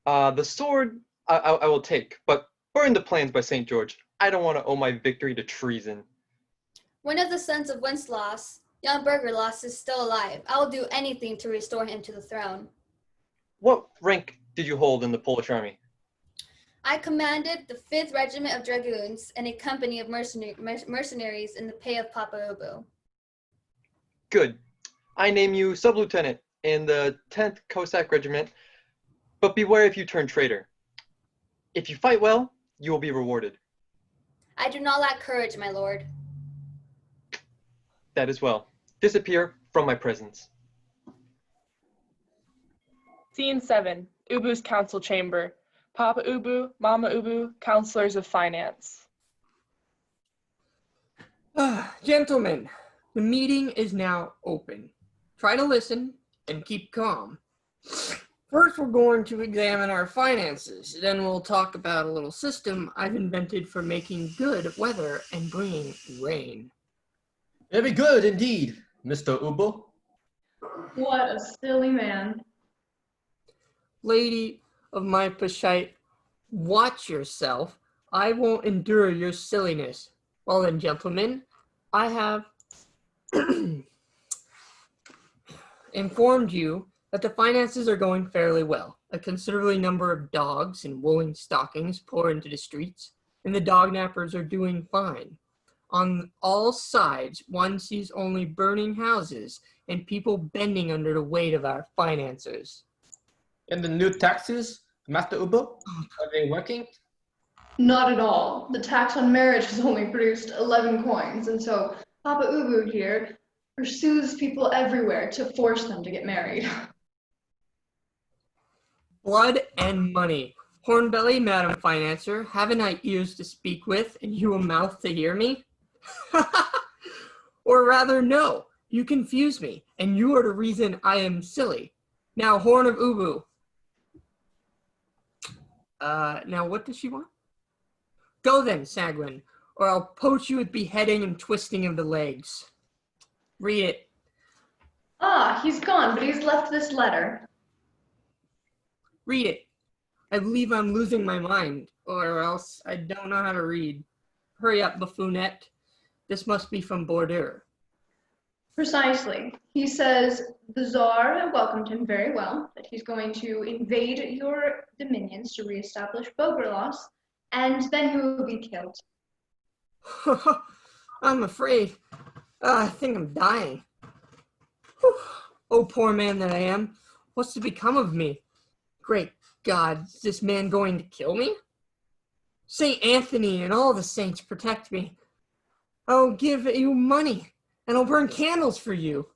The sword I will take, but burn the plans by St. George. I don't want to owe my victory to treason. One of the sons of Wenceslaus, young Bergerlos, is still alive. I will do anything to restore him to the throne. What rank did you hold in the Polish army? I commanded the 5th Regiment of Dragoons and a company of mercenaries in the pay of Papa Ubu. Good. I name you sub-lieutenant in the 10th Cossack Regiment, but beware if you turn traitor. If you fight well, you will be rewarded. I do not lack courage, my lord. That is well. Disappear from my presence. Scene 7, Ubu's council chamber. Papa Ubu, Mama Ubu, counselors of finance. Gentlemen, the meeting is now open. Try to listen and keep calm. First, we're going to examine our finances. Then we'll talk about a little system I've invented for making good weather and bringing rain. Very good indeed, Mr. Ubu. What a silly man. Lady of my Pashite, watch yourself. I won't endure your silliness. Well then, gentlemen, I have informed you that the finances are going fairly well. A considerable number of dogs in woolen stockings pour into the streets, and the dog nappers are doing fine. On all sides, one sees only burning houses and people bending under the weight of our financiers. And the new taxes, Master Ubu, are they working? Not at all. The tax on marriage has only produced 11 coins, and so Papa Ubu here pursues people everywhere to force them to get married. Blood and money. Hornbelly, Madam Financier, haven't I ears to speak with and you a mouth to hear me? Or rather, no, you confuse me, and you are the reason I am silly. Now, Horn of Ubu. Now what does she want? Go then, Sagwin, or I'll poach you with beheading and twisting of the legs. Read it. Ah, he's gone, but he's left this letter. Read it. I believe I'm losing my mind, or else I don't know how to read. Hurry up, buffoonette. This must be from Bordeaux. Precisely. He says the Tsar welcomed him very well, that he's going to invade your dominions to reestablish Bogorlos, and then he will be killed. I'm afraid. I think I'm dying. Whew. Oh, poor man that I am. What's to become of me? Great God, is this man going to kill me? Saint Anthony and all the saints protect me. I'll give you money, and I'll burn candles for you.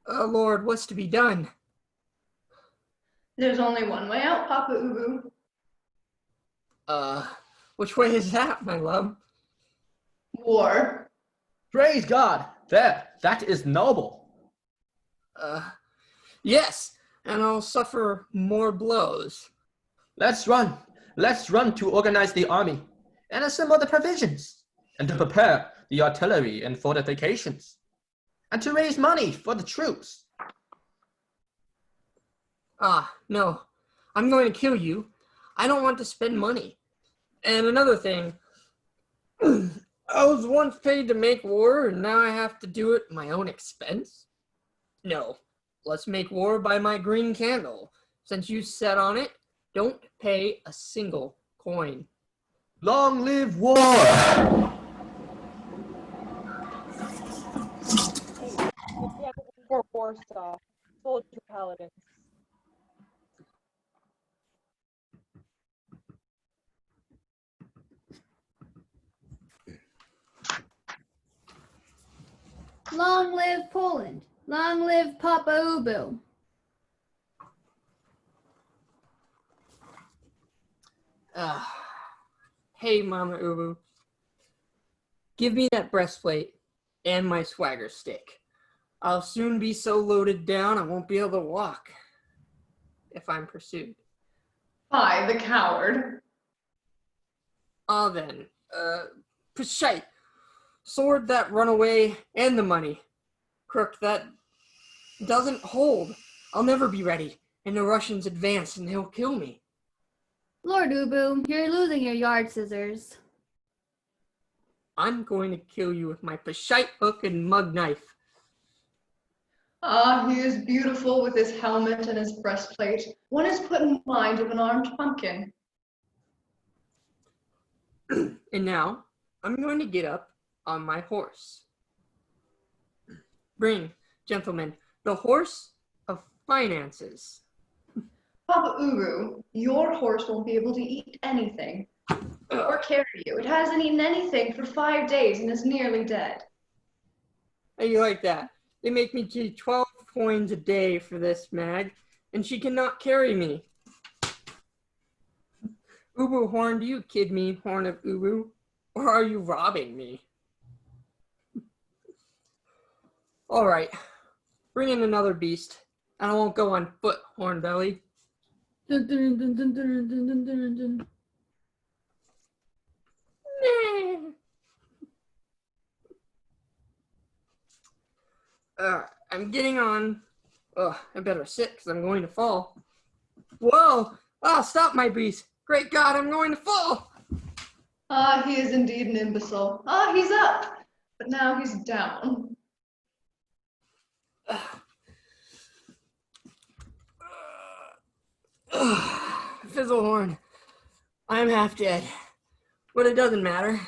Lord, what's to be done? There's only one way out, Papa Ubu. Which way is that, my love? War. Praise God! That is noble. Yes, and I'll suffer more blows. Let's run. Let's run to organize the army and assemble the provisions and to prepare the artillery and fortifications and to raise money for the troops. No. I'm going to kill you. I don't want to spend money. And another thing, I was once paid to make war, and now I have to do it at my own expense? No. Let's make war by my green candle. Since you set on it, don't pay a single coin. Long live war! For Warsaw, soldier paladins. Long live Poland. Long live Papa Ubu. Hey, Mama Ubu. Give me that breastplate and my swagger stick. I'll soon be so loaded down I won't be able to walk if I'm pursued. I, the coward. Then, Pshite, sword that run away and the money. Crook that doesn't hold. I'll never be ready, and the Russians advance and they'll kill me. Lord Ubu, you're losing your yard scissors. I'm going to kill you with my Pshite hook and mug knife. Ah, he is beautiful with his helmet and his breastplate. One is put in mind of an armed pumpkin. And now, I'm going to get up on my horse. Bring, gentlemen, the horse of finances. Papa Uru, your horse won't be able to eat anything or carry you. It hasn't eaten anything for 5 days and is nearly dead. How you like that? They make me give 12 coins a day for this mag, and she cannot carry me. Ubu Horn, do you kid me, Horn of Ubu? Or are you robbing me? All right, bring in another beast, and I won't go on foot, Hornbelly. Dun, dun, dun, dun, dun, dun, dun, dun, dun. I'm getting on. I better sit because I'm going to fall. Whoa! Stop my beast! Great God, I'm going to fall! Ah, he is indeed an imbecile. Ah, he's up, but now he's down. Fizzlehorn, I'm half dead, but it doesn't matter.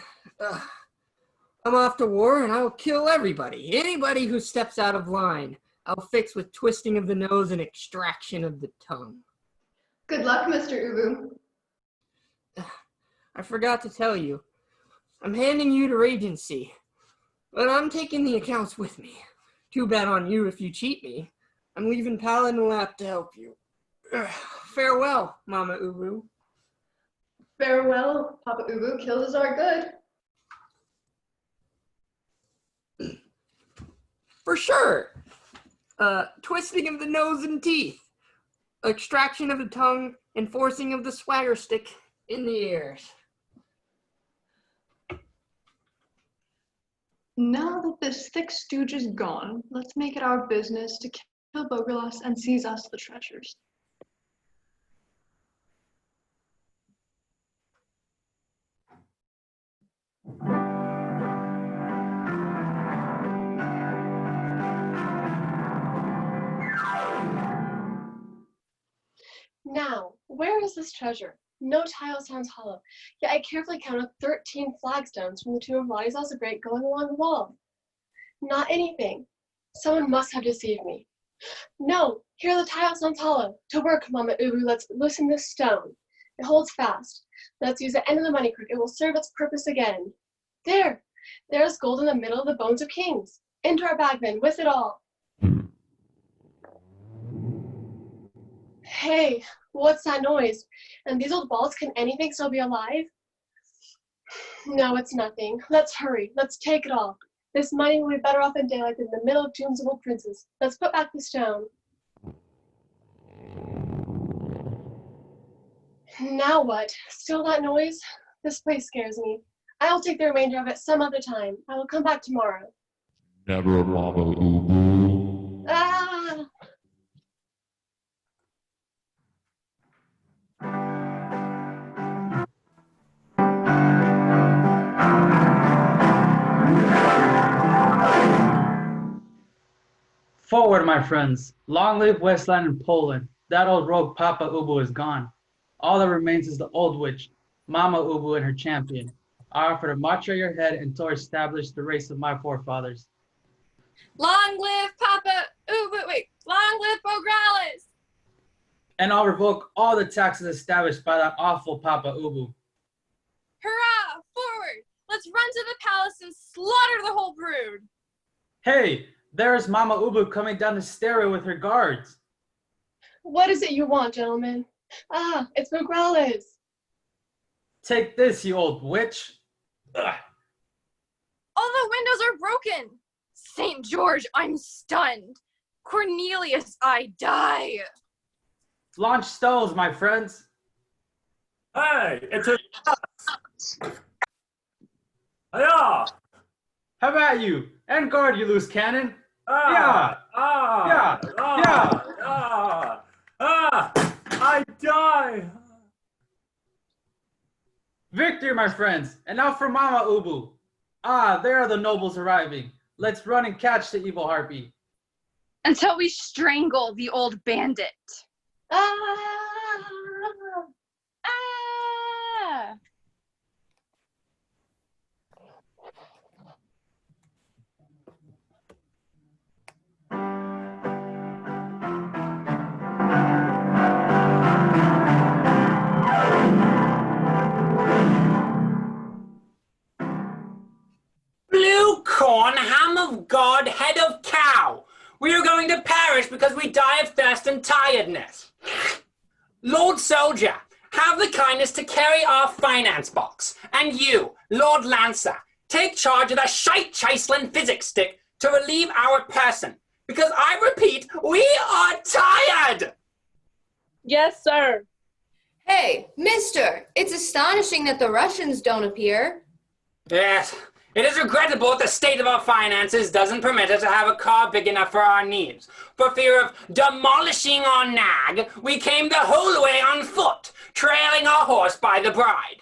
I'm off to war and I will kill everybody. Anybody who steps out of line, I'll fix with twisting of the nose and extraction of the tongue. Good luck, Mr. Ubu. I forgot to tell you, I'm handing you to Regency, but I'm taking the accounts with me. Too bad on you if you cheat me. I'm leaving Paladin Lap to help you. Farewell, Mama Ubu. Farewell, Papa Ubu. Kills are good. For sure. Twisting of the nose and teeth, extraction of the tongue, and forcing of the swagger stick in the ears. Now that this thick stooge is gone, let's make it our business to kill Bogerlas and seize us the treasures. Now, where is this treasure? No tile sounds hollow, yet I carefully counted 13 flagstones from the tomb of Ladislaus the Great going along the wall. Not anything. Someone must have deceived me. No, here the tile sounds hollow. To work, Mama Ubu, let's loosen this stone. It holds fast. Let's use the end of the money crook. It will serve its purpose again. There! There's gold in the middle of the bones of kings. Into our bag then, with it all. Hey, what's that noise? And these old balls, can anything still be alive? No, it's nothing. Let's hurry. Let's take it all. This money will be better off in daylight than in the middle of tombs of old princes. Let's put back the stone. Now what? Still that noise? This place scares me. I will take the remainder of it some other time. I will come back tomorrow. Never, Mama Ubu. Ah! Forward, my friends. Long live Westland and Poland. That old rogue Papa Ubu is gone. All that remains is the old witch, Mama Ubu and her champion. I offer to march at your head until I establish the race of my forefathers. Long live Papa Ubu, long live Bogralis! And I'll revoke all the taxes established by that awful Papa Ubu. Hurrah! Forward! Let's run to the palace and slaughter the whole brood! Hey, there's Mama Ubu coming down the stairway with her guards. What is it you want, gentlemen? Ah, it's Bogralis. Take this, you old witch. Ugh. All the windows are broken! St. George, I'm stunned! Cornelius, I die! Launch stones, my friends. Hey, it's a Hiya! How about you? And guard, you loose cannon. Ah! Yeah. I die! Victory, my friends. And now for Mama Ubu. Ah, there are the nobles arriving. Let's run and catch the evil harpy. Until we strangle the old bandit. Ah! Blue corn, ham of God, head of cow. We are going to perish because we die of thirst and tiredness. Lord Soldier, have the kindness to carry our finance box. And you, Lord Lancer, take charge of the shite chaseling physics stick to relieve our person. Because I repeat, we are tired! Yes, sir. Hey, mister, it's astonishing that the Russians don't appear. Yes, it is regrettable that the state of our finances doesn't permit us to have a car big enough for our needs. For fear of demolishing our nag, we came the whole way on foot, trailing our horse by the bride.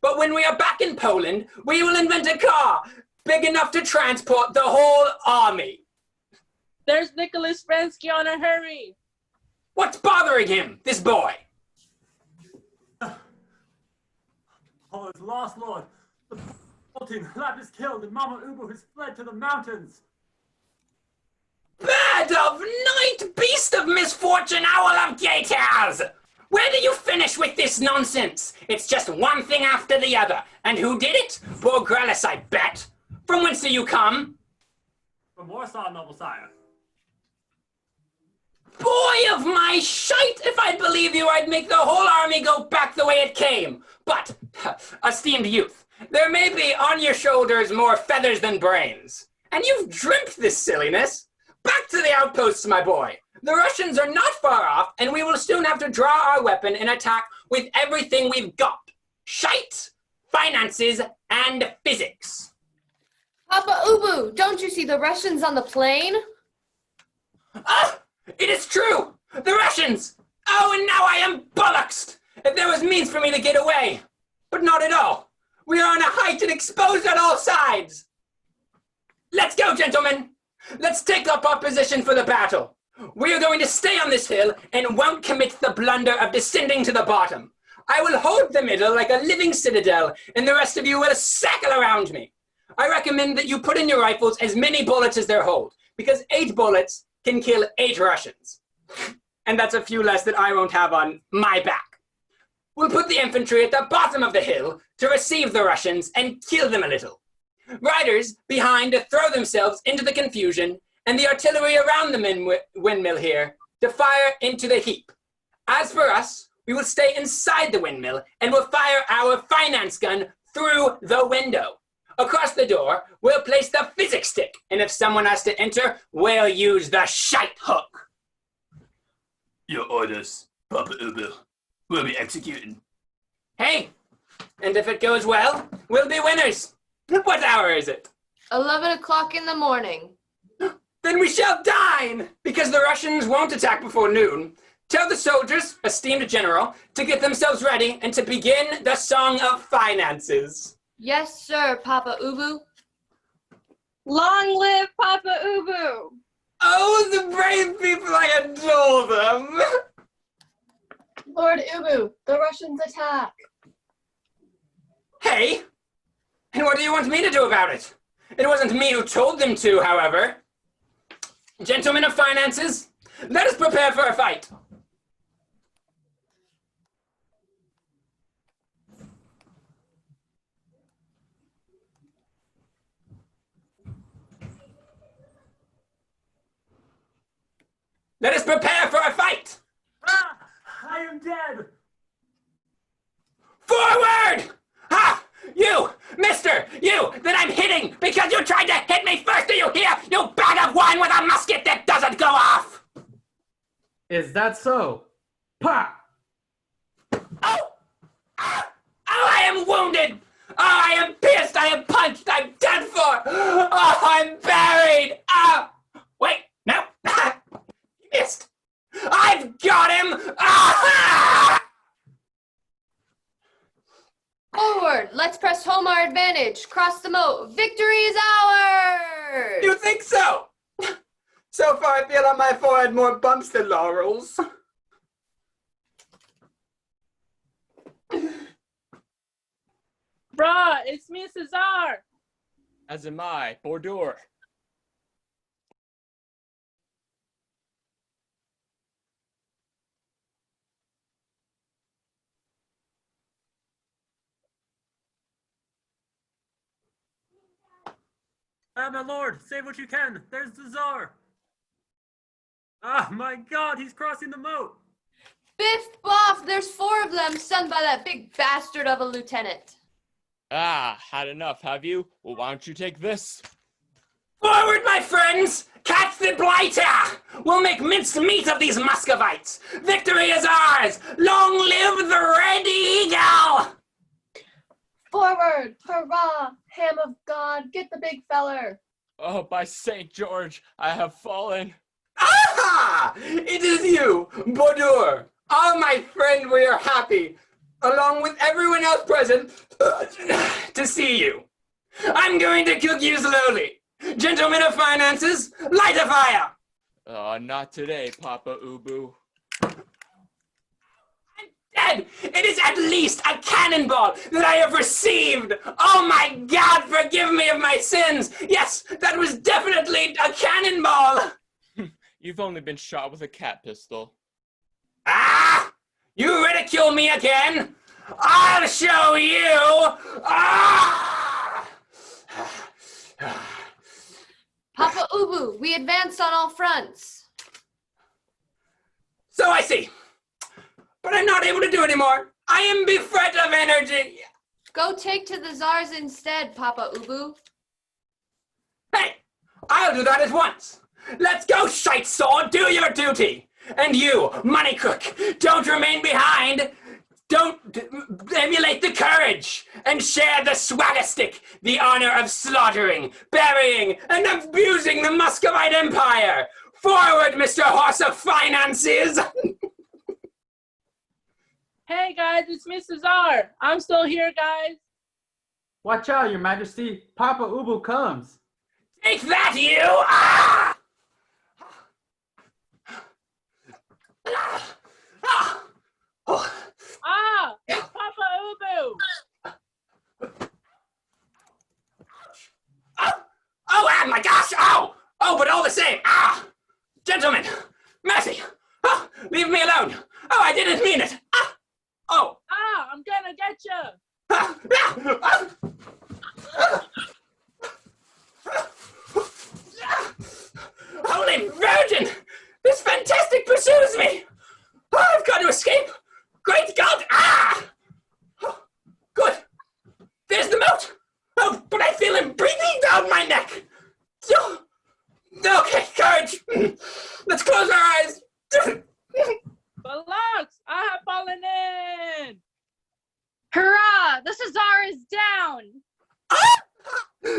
But when we are back in Poland, we will invent a car big enough to transport the whole army. There's Nicholas Fransky on a hurry. What's bothering him, this boy? Oh, it's lost, Lord. The Putin, Lab is killed, and Mama Ubu has fled to the mountains. Bird of night, beast of misfortune, owl of gatehouse! Where do you finish with this nonsense? It's just one thing after the other. And who did it? Poor Grellis, I bet. From whence do you come? From Warsaw, noble sire. Boy of my shite! If I'd believe you, I'd make the whole army go back the way it came. But, esteemed youth, there may be on your shoulders more feathers than brains. And you've dreamt this silliness. Back to the outposts, my boy. The Russians are not far off, and we will soon have to draw our weapon and attack with everything we've got. Shite, finances, and physics. Papa Ubu, don't you see the Russians on the plane? Ah! It is true! The Russians! Oh, and now I am bollocksed! If there was means for me to get away. But not at all. We are on a height and exposed on all sides. Let's go, gentlemen! Let's take up our position for the battle. We are going to stay on this hill and won't commit the blunder of descending to the bottom. I will hold the middle like a living citadel, and the rest of you will sackle around me. I recommend that you put in your rifles as many bullets as they'll hold, because 8 bullets can kill 8 Russians. And that's a few less that I won't have on my back. We'll put the infantry at the bottom of the hill to receive the Russians and kill them a little. Riders behind to throw themselves into the confusion, and the artillery around the windmill here to fire into the heap. As for us, we will stay inside the windmill and will fire our finance gun through the window. Across the door, we'll place the physics stick, and if someone has to enter, we'll use the shite hook. Your orders, Papa Ubu. We'll be executing. Hey, and if it goes well, we'll be winners. What hour is it? 11 o'clock in the morning. Then we shall dine, because the Russians won't attack before noon. Tell the soldiers, esteemed general, to get themselves ready and to begin the Song of Finances. Yes, sir, Papa Ubu. Long live Papa Ubu! Oh, the brave people, I adore them! Lord Ubu, the Russians attack. Hey, and what do you want me to do about it? It wasn't me who told them to, however. Gentlemen of finances, let us prepare for a fight. Let us prepare for a fight! Ah! I am dead! Forward! Ha! You, mister, you that I'm hitting because you tried to hit me first, do you hear? You bag of wine with a musket that doesn't go off! Is that so? Pa! Oh! Ow! wounded. Oh, I am pierced. I am punched. I'm done for. Oh, I'm buried. Oh, wait, no. He missed. I've got him. Ah! Forward! Let's press home our advantage. Cross the moat. Victory is ours! You think so? So far, I feel on my forehead more bumps than laurels. Bruh, it's me, Cesar. As am I, Bordur. Ah, my lord, save what you can. There's the Tsar. Ah, my God, he's crossing the moat. Biff Boff, there's 4 of them sent by that big bastard of a lieutenant. Ah, had enough, have you? Well, why don't you take this? Forward, my friends! Catch the blighter! We'll make minced meat of these Muscovites! Victory is ours! Long live the Red Eagle! Forward! Hurrah! Ham of God, get the big feller! Oh, by St. George, I have fallen. Aha! It is you, Bordur! Oh, my friend, we are happy, along with everyone else present, to see you. I'm going to cook you slowly. Gentlemen of finances, light a fire! Not today, Papa Ubu. Dead! It is at least a cannonball that I have received! Oh my God, forgive me of my sins! Yes, that was definitely a cannonball! You've only been shot with a cat pistol. Ah! You ridicule me again? I'll show you! Ah! Papa Ubu, we advanced on all fronts. So I see. But I'm not able to do anymore. I am bereft of energy. Go take to the Tsars instead, Papa Ubu. Hey, I'll do that at once. Let's go, shite sword, do your duty. And you, money cook, don't remain behind. Don't emulate the courage and share the swagger stick, the honor of slaughtering, burying, and abusing the Muscovite Empire. Forward, Mr. Horse of Finances. Hey guys, it's me, Cesar. I'm still here, guys. Watch out, Your Majesty. Papa Ubu comes. Take that, you! Ah! Ah, it's Papa Ubu. Oh, my gosh! Ow! Oh, but all the same, ah! Gentlemen, mercy! Oh, leave me alone! Oh, I didn't mean it! Ah! Oh! Ah, I'm gonna get you! Holy Virgin! This fantastic pursues me! Oh, I've got to escape! Great God! Ah! Oh, good! There's the moat! Oh, but I feel him breathing down my neck! Oh, okay, courage! Let's close our eyes! Relax! I have fallen in! Hurrah! The Cesar is down!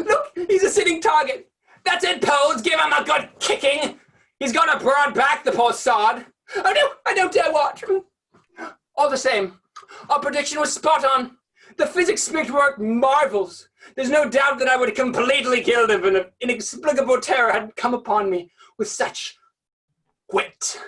Look, he's a sitting target! That's it, Poles! Give him a good kicking! He's got a broad back, the poor sod! Oh no, I don't dare watch! All the same, our prediction was spot on. The physics spirit worked marvels. There's no doubt that I would have completely killed him if an inexplicable terror had come upon me with such wit.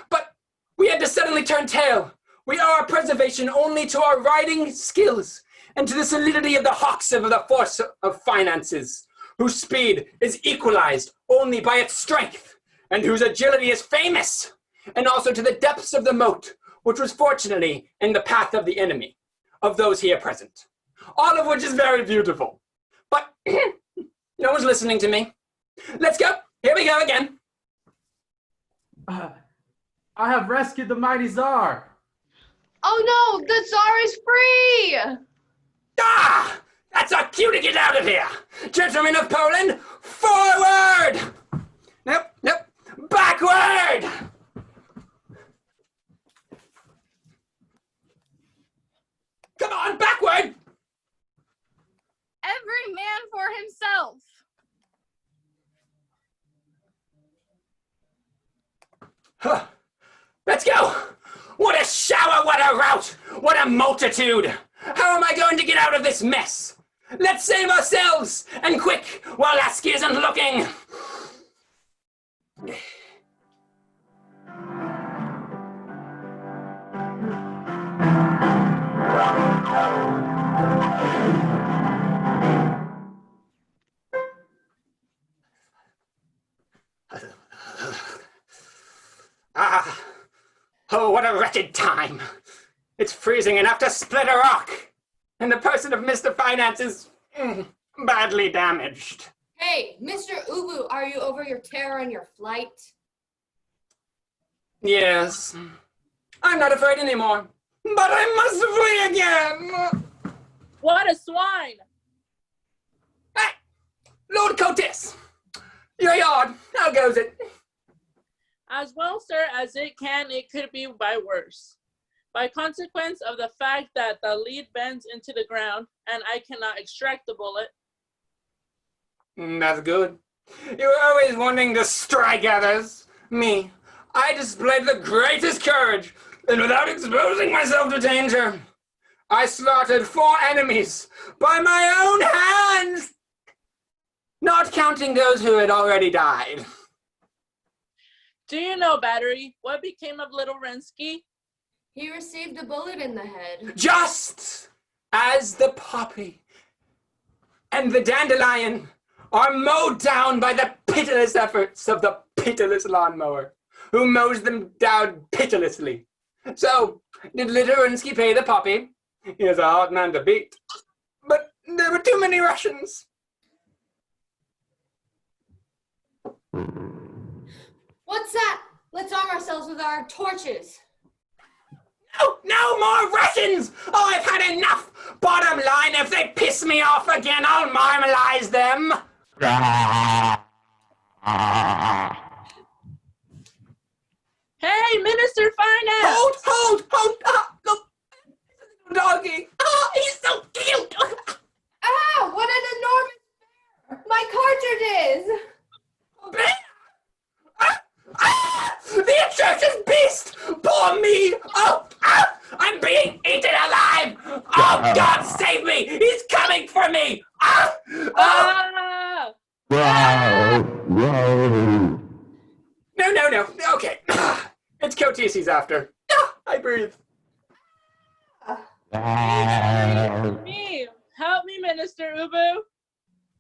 But we had to suddenly turn tail. We owe our preservation only to our riding skills and to the solidity of the hawks of the force of finances, whose speed is equalized only by its strength and whose agility is famous, and also to the depths of the moat, which was fortunately in the path of the enemy, of those here present. All of which is very beautiful. But no one's listening to me. Let's go. Here we go again. I have rescued the mighty Tsar. Oh no, the Tsar is free! Ah! That's our cue to get out of here! Gentlemen of Poland, forward! Nope, nope, backward! Come on, backward! Huh. Let's go! What a shower, what a rout, what a multitude! How am I going to get out of this mess? Let's save ourselves, and quick, while Lasky isn't looking! Ah, oh, what a wretched time. It's freezing enough to split a rock. And the person of Mr. Finance is badly damaged. Hey, Mr. Ubu, are you over your terror and your flight? Yes. I'm not afraid anymore. But I must flee again. What a swine! Hey, Lord Cotis, your yard, how goes it? As well, sir, as it can, it could be by worse. By consequence of the fact that the lead bends into the ground and I cannot extract the bullet. That's good. You were always wanting to strike others. Me, I displayed the greatest courage, and without exposing myself to danger, I slaughtered 4 enemies by my own hands, not counting those who had already died. Do you know, Battery, what became of little Rensky? He received a bullet in the head. Just as the poppy and the dandelion are mowed down by the pitiless efforts of the pitiless lawnmower, who mows them down pitilessly. So, did little Rensky pay the poppy? He is a hard man to beat. But there were too many Russians. What's that? Let's arm ourselves with our torches. No more Russians! Oh, I've had enough! Bottom line, if they piss me off again, I'll marmalize them! Hey, Minister Finance! Hold! Look! Doggy! Oh, he's so cute! Ah, what an enormous bear! My cartridges! Bear! The atrocious beast! Poor me! Oh, I'm being eaten alive! Oh, God, save me! He's coming for me! No. Okay. It's Cotis he's after. I breathe. Help me, Minister Ubu.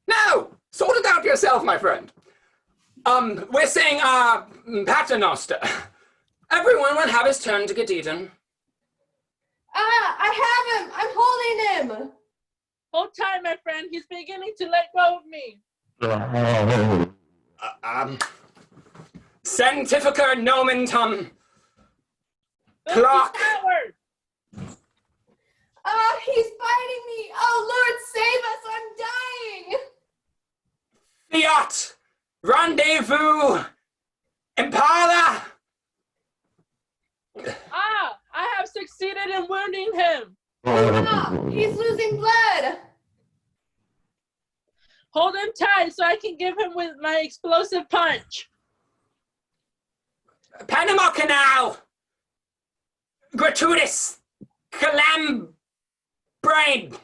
No! Sort it out yourself, my friend. We're saying, Paternoster. Everyone will have his turn to get eaten. I have him! I'm holding him! Hold tight, my friend. He's beginning to let go of me. Sanctifica nomentum. Clock. He's biting me! Oh, Lord, save us! I'm dying! Fiat! Rendezvous! Impala! I have succeeded in wounding him. Oh, he's losing blood. Hold him tight so I can give him with my explosive punch. Panama Canal! Gratuitous! Calam brain!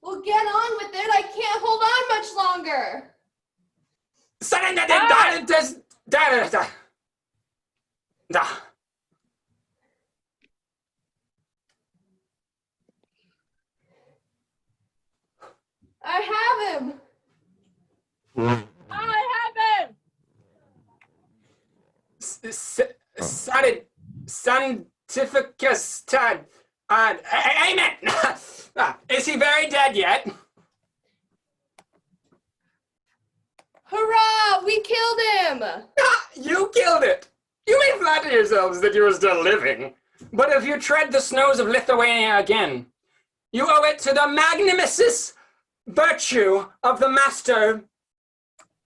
Well, get on with it. I can't hold on much longer. I have him. I have him. Sanctificus tad. Amen. Is he very dead yet? Hurrah! We killed him! You killed it! You may flatter yourselves that you are still living, but if you tread the snows of Lithuania again, you owe it to the magnanimous virtue of the master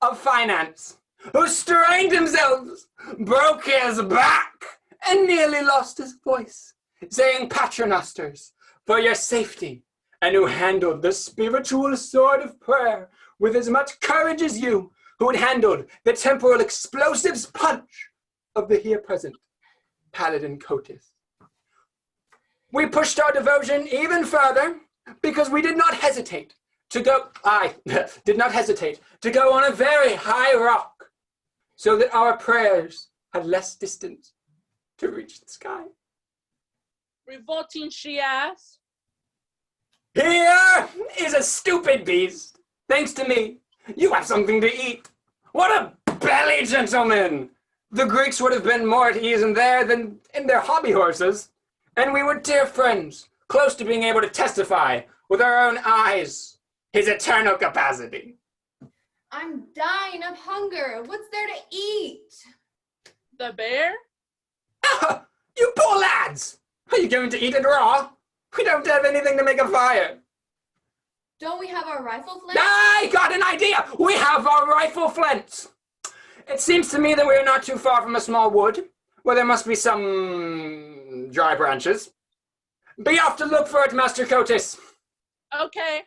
of finance, who strained himself, broke his back, and nearly lost his voice, saying paternosters for your safety, and who handled the spiritual sword of prayer with as much courage as you, who had handled the temporal explosives punch of the here present Paladin Cotis. We pushed our devotion even further because we did not hesitate to go, I did not hesitate to go on a very high rock so that our prayers had less distance to reach the sky. Revolting she ass. Here is a stupid beast. Thanks to me, you have something to eat. What a belly, gentlemen! The Greeks would have been more at ease in there than in their hobby horses. And we were dear friends, close to being able to testify with our own eyes his eternal capacity. I'm dying of hunger. What's there to eat? The bear? You poor lads! Are you going to eat it raw? We don't have anything to make a fire. Don't we have our rifle flints? I got an idea! We have our rifle flints! It seems to me that we are not too far from a small wood, where there must be some dry branches. Be off to look for it, Master Cotis. Okay.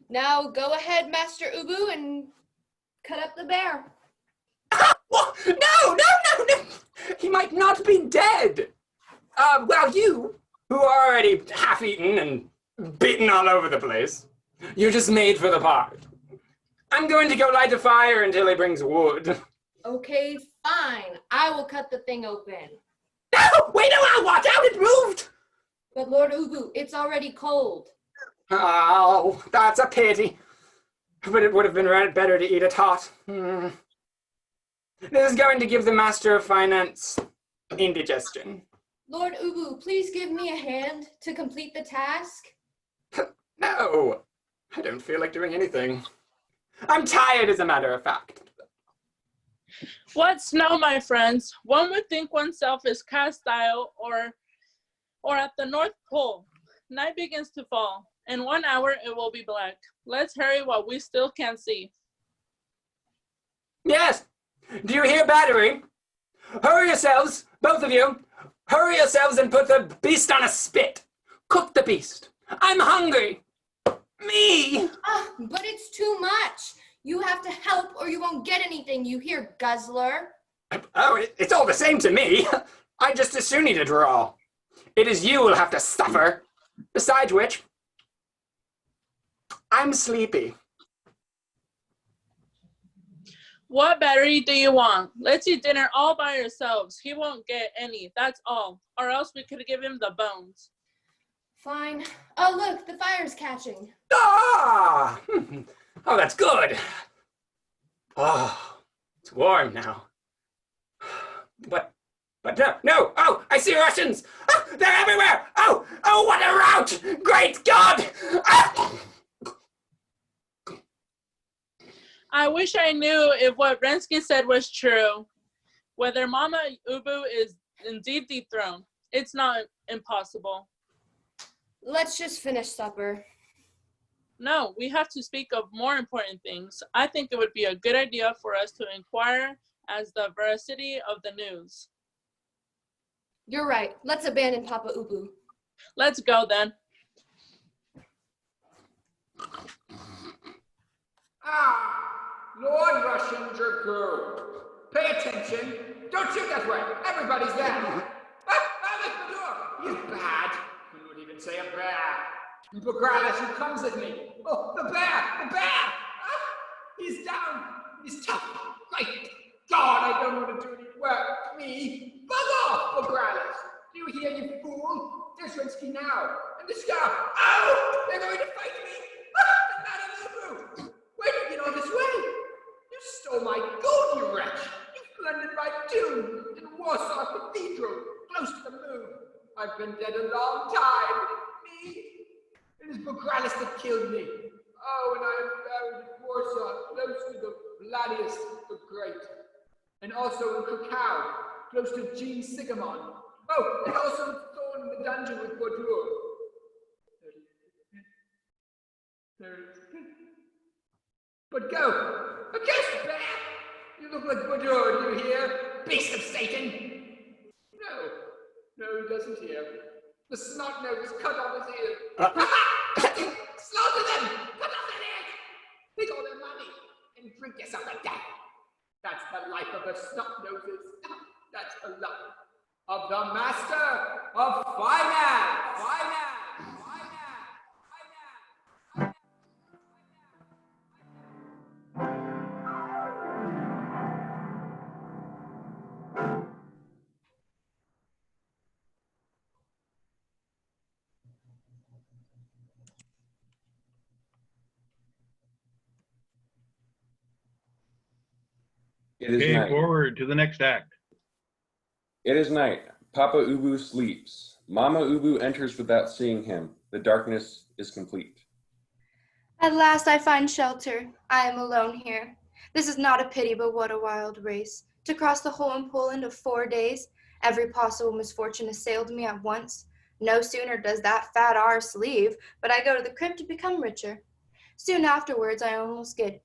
Now go ahead, Master Ubu, and cut up the bear. No! He might not be dead. Well, you, who are already half-eaten and beaten all over the place, you just made for the part. I'm going to go light a fire until he brings wood. Okay, fine. I will cut the thing open. No! Wait a while! Watch out! It moved! But Lord Ubu, it's already cold. Oh, that's a pity. But it would have been better to eat it hot. This is going to give the Master of Finance indigestion. Lord Ubu, please give me a hand to complete the task. No, I don't feel like doing anything. I'm tired, as a matter of fact. What snow, my friends? One would think oneself is Castile or at the North Pole. Night begins to fall. In 1 hour, it will be black. Let's hurry while we still can see. Yes! Do you hear, Battery? Hurry yourselves, both of you. Hurry yourselves and put the beast on a spit. Cook the beast. I'm hungry. Me! But it's too much. You have to help or you won't get anything, you hear, guzzler. Oh, it's all the same to me. I just as soon eat it raw. It is you who'll have to suffer. Besides which, I'm sleepy. What battery do you want? Let's eat dinner all by ourselves. He won't get any, that's all. Or else we could give him the bones. Fine. Oh, look, the fire's catching. Ah! Oh, that's good. Oh, it's warm now. But no. Oh, I see Russians. Oh, they're everywhere. Oh, what a rout. Great God. Ah! I wish I knew if what Rensky said was true. Whether Mama Ubu is indeed dethroned. It's not impossible. Let's just finish supper. No, we have to speak of more important things. I think it would be a good idea for us to inquire as the veracity of the news. You're right. Let's abandon Papa Ubu. Let's go then. Lord Russian Jerku. Pay attention. Don't shoot that way. Everybody's there. That's the door. You bad. You would even say a bear. Bogralis, who comes at me. Oh, the bear. He's down. He's tough. Great God, I don't want to do any work. Me. Bug off, Bogralis. Do you hear, you fool? There's Rensky now. And this guy. Oh, they're going to fight me. The man of Ubu. Where did you get all this way? You stole my gold, you wretch! You plundered my tomb in Warsaw Cathedral, close to the moon. I've been dead a long time. Me? It is Bogralis that killed me. Oh, and I am buried in Warsaw, close to the Vladius the Great. And also in Krakow, close to Jean Sigamon. Oh, and also thrown in the dungeon with Baudur. There it is. But go! Accursed bear! You look like Baudur, do you hear? Beast of Satan! No, he doesn't hear. The snot nose is cut off his ears. Slaughter them! Cut off their ears! Take all their money and drink yourself to death. That's the life of the snot-noses. That's the life of the master of finance. It is Okay, night. forward to the next act. It is night. Papa Ubu sleeps. Mama Ubu enters without seeing him. The darkness is complete. At last I find shelter. I am alone here. This is not a pity, but what a wild race. To cross the whole in Poland of 4 days, every possible misfortune assailed me at once. No sooner does that fat arse leave, but I go to the crypt to become richer. Soon afterwards, I almost get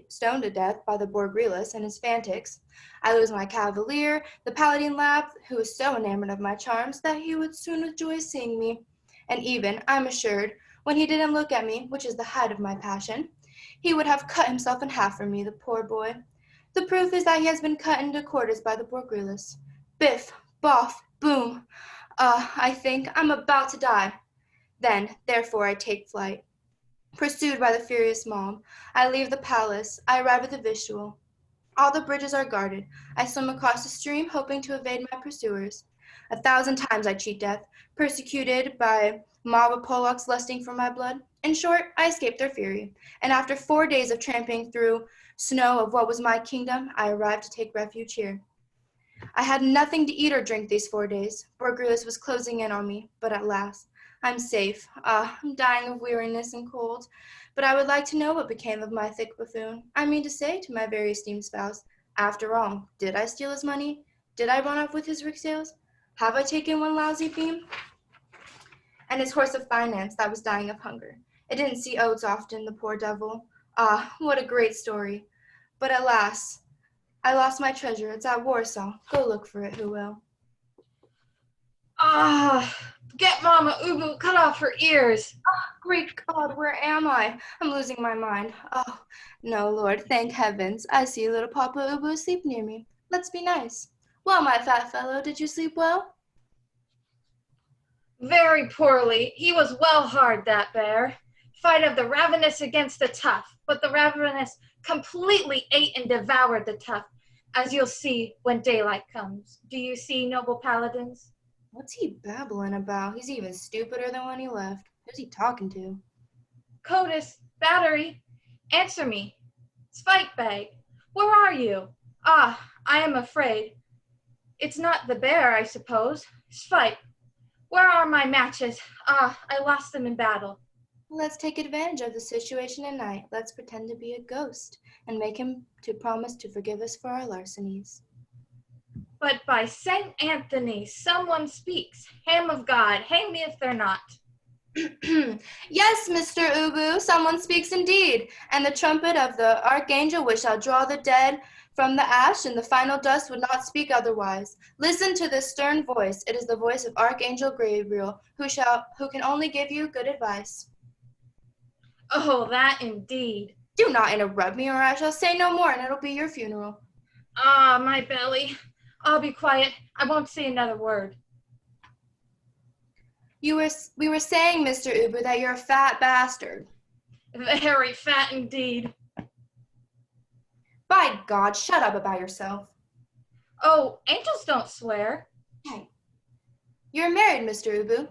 stoned to death by the Borgrelis and his fantics. I lose my cavalier, the paladin lad, who was so enamored of my charms that he would soon with joy seeing me. And even, I'm assured, when he didn't look at me, which is the height of my passion, he would have cut himself in half for me, the poor boy. The proof is that he has been cut into quarters by the Borgrelis. Biff, boff, boom. I think I'm about to die. Then, therefore, I take flight. Pursued by the furious mob, I leave the palace. I arrive at the Vishal. All the bridges are guarded. I swim across the stream, hoping to evade my pursuers. 1,000 times I cheat death, persecuted by a mob of Polacks lusting for my blood. In short, I escaped their fury, and after 4 days of tramping through snow of what was my kingdom, I arrived to take refuge here. I had nothing to eat or drink these 4 days. Borgrelis was closing in on me, but at last, I'm safe. I'm dying of weariness and cold, but I would like to know what became of my thick buffoon. I mean to say to my very esteemed spouse, after all, did I steal his money? Did I run off with his rickshaws? Have I taken one lousy beam? And his horse of finance that was dying of hunger. It didn't see oats often, the poor devil. What a great story. But alas, I lost my treasure. It's at Warsaw. Go look for it, who will. Get Mama Ubu, cut off her ears. Great God, where am I? I'm losing my mind. Oh, no, Lord, thank heavens. I see little Papa Ubu asleep near me. Let's be nice. Well, my fat fellow, did you sleep well? Very poorly. He was well hard, that bear. Fight of the ravenous against the tough, but the ravenous completely ate and devoured the tough, as you'll see when daylight comes. Do you see, noble paladins? What's he babbling about? He's even stupider than when he left. Who's he talking to? Codis, Battery, answer me. Spikebag, where are you? I am afraid. It's not the bear, I suppose. Spike, where are my matches? I lost them in battle. Let's take advantage of the situation tonight. Let's pretend to be a ghost and make him to promise to forgive us for our larcenies. But by St. Anthony, someone speaks. Ham of God, hang me if they're not. Yes, Mr. Ubu, someone speaks indeed. And the trumpet of the archangel which shall draw the dead from the ash and the final dust would not speak otherwise. Listen to this stern voice. It is the voice of Archangel Gabriel, who can only give you good advice. Oh, that indeed. Do not interrupt me, or I shall say no more, and it'll be your funeral. My belly. I'll be quiet. I won't say another word. We were saying, Mr. Ubu, that you're a fat bastard. Very fat indeed. By God, shut up about yourself. Oh, angels don't swear. Hey, you're married, Mr. Ubu.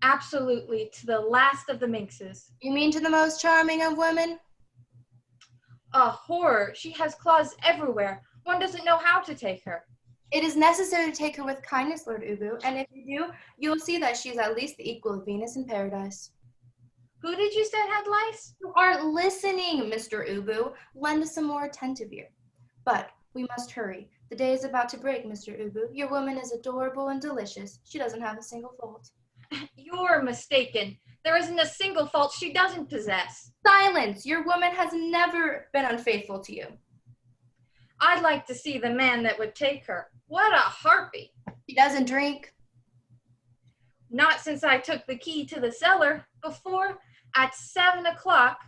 Absolutely, to the last of the minxes. You mean to the most charming of women? A horror. She has claws everywhere. One doesn't know how to take her. It is necessary to take her with kindness, Lord Ubu, and if you do, you will see that she is at least the equal of Venus in paradise. Who did you say had lice? You aren't listening, Mr. Ubu. Lend us some more attentive ear. But we must hurry. The day is about to break, Mr. Ubu. Your woman is adorable and delicious. She doesn't have a single fault. You're mistaken. There isn't a single fault she doesn't possess. Silence! Your woman has never been unfaithful to you. I'd like to see the man that would take her. What a harpy. She doesn't drink. Not since I took the key to the cellar. Before, at 7 o'clock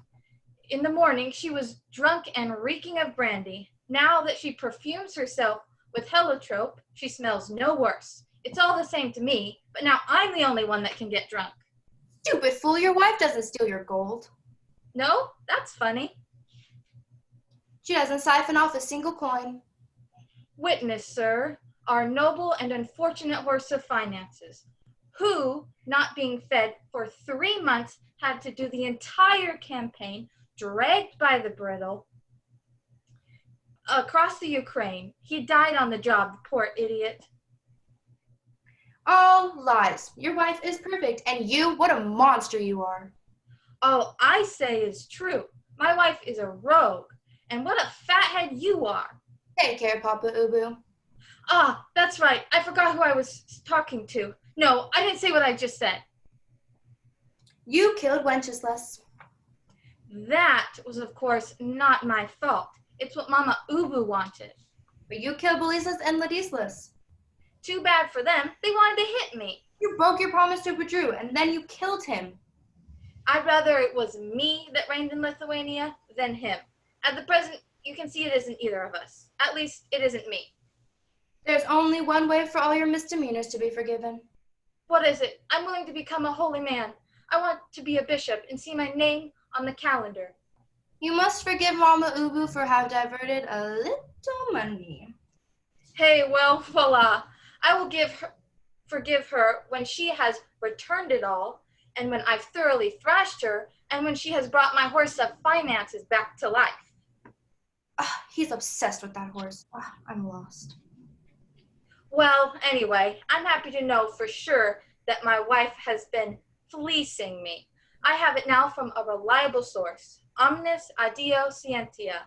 in the morning, she was drunk and reeking of brandy. Now that she perfumes herself with heliotrope, she smells no worse. It's all the same to me, but now I'm the only one that can get drunk. Stupid fool, your wife doesn't steal your gold. No? That's funny. She doesn't siphon off a single coin. Witness, sir, our noble and unfortunate horse of finances, who, not being fed for 3 months, had to do the entire campaign, dragged by the bridle, across the Ukraine. He died on the job, the poor idiot. All lies. Your wife is perfect, and you, what a monster you are. All I say is true. My wife is a rogue, and what a fathead you are. Take care, Papa Ubu. Ah, that's right. I forgot who I was talking to. No, I didn't say what I just said. You killed Wenceslas. That was, of course, not my fault. It's what Mama Ubu wanted. But you killed Belislas and Ladislas. Too bad for them. They wanted to hit me. You broke your promise to Badru, and then you killed him. I'd rather it was me that reigned in Lithuania than him. At the present, you can see it isn't either of us. At least, it isn't me. There's only one way for all your misdemeanors to be forgiven. What is it? I'm willing to become a holy man. I want to be a bishop and see my name on the calendar. You must forgive Mama Ubu for having diverted a little money. Hey, well, voila. I will forgive her when she has returned it all, and when I've thoroughly thrashed her, and when she has brought my horse of finances back to life. He's obsessed with that horse. I'm lost. Well, anyway, I'm happy to know for sure that my wife has been fleecing me. I have it now from a reliable source, omnis adeo scientia,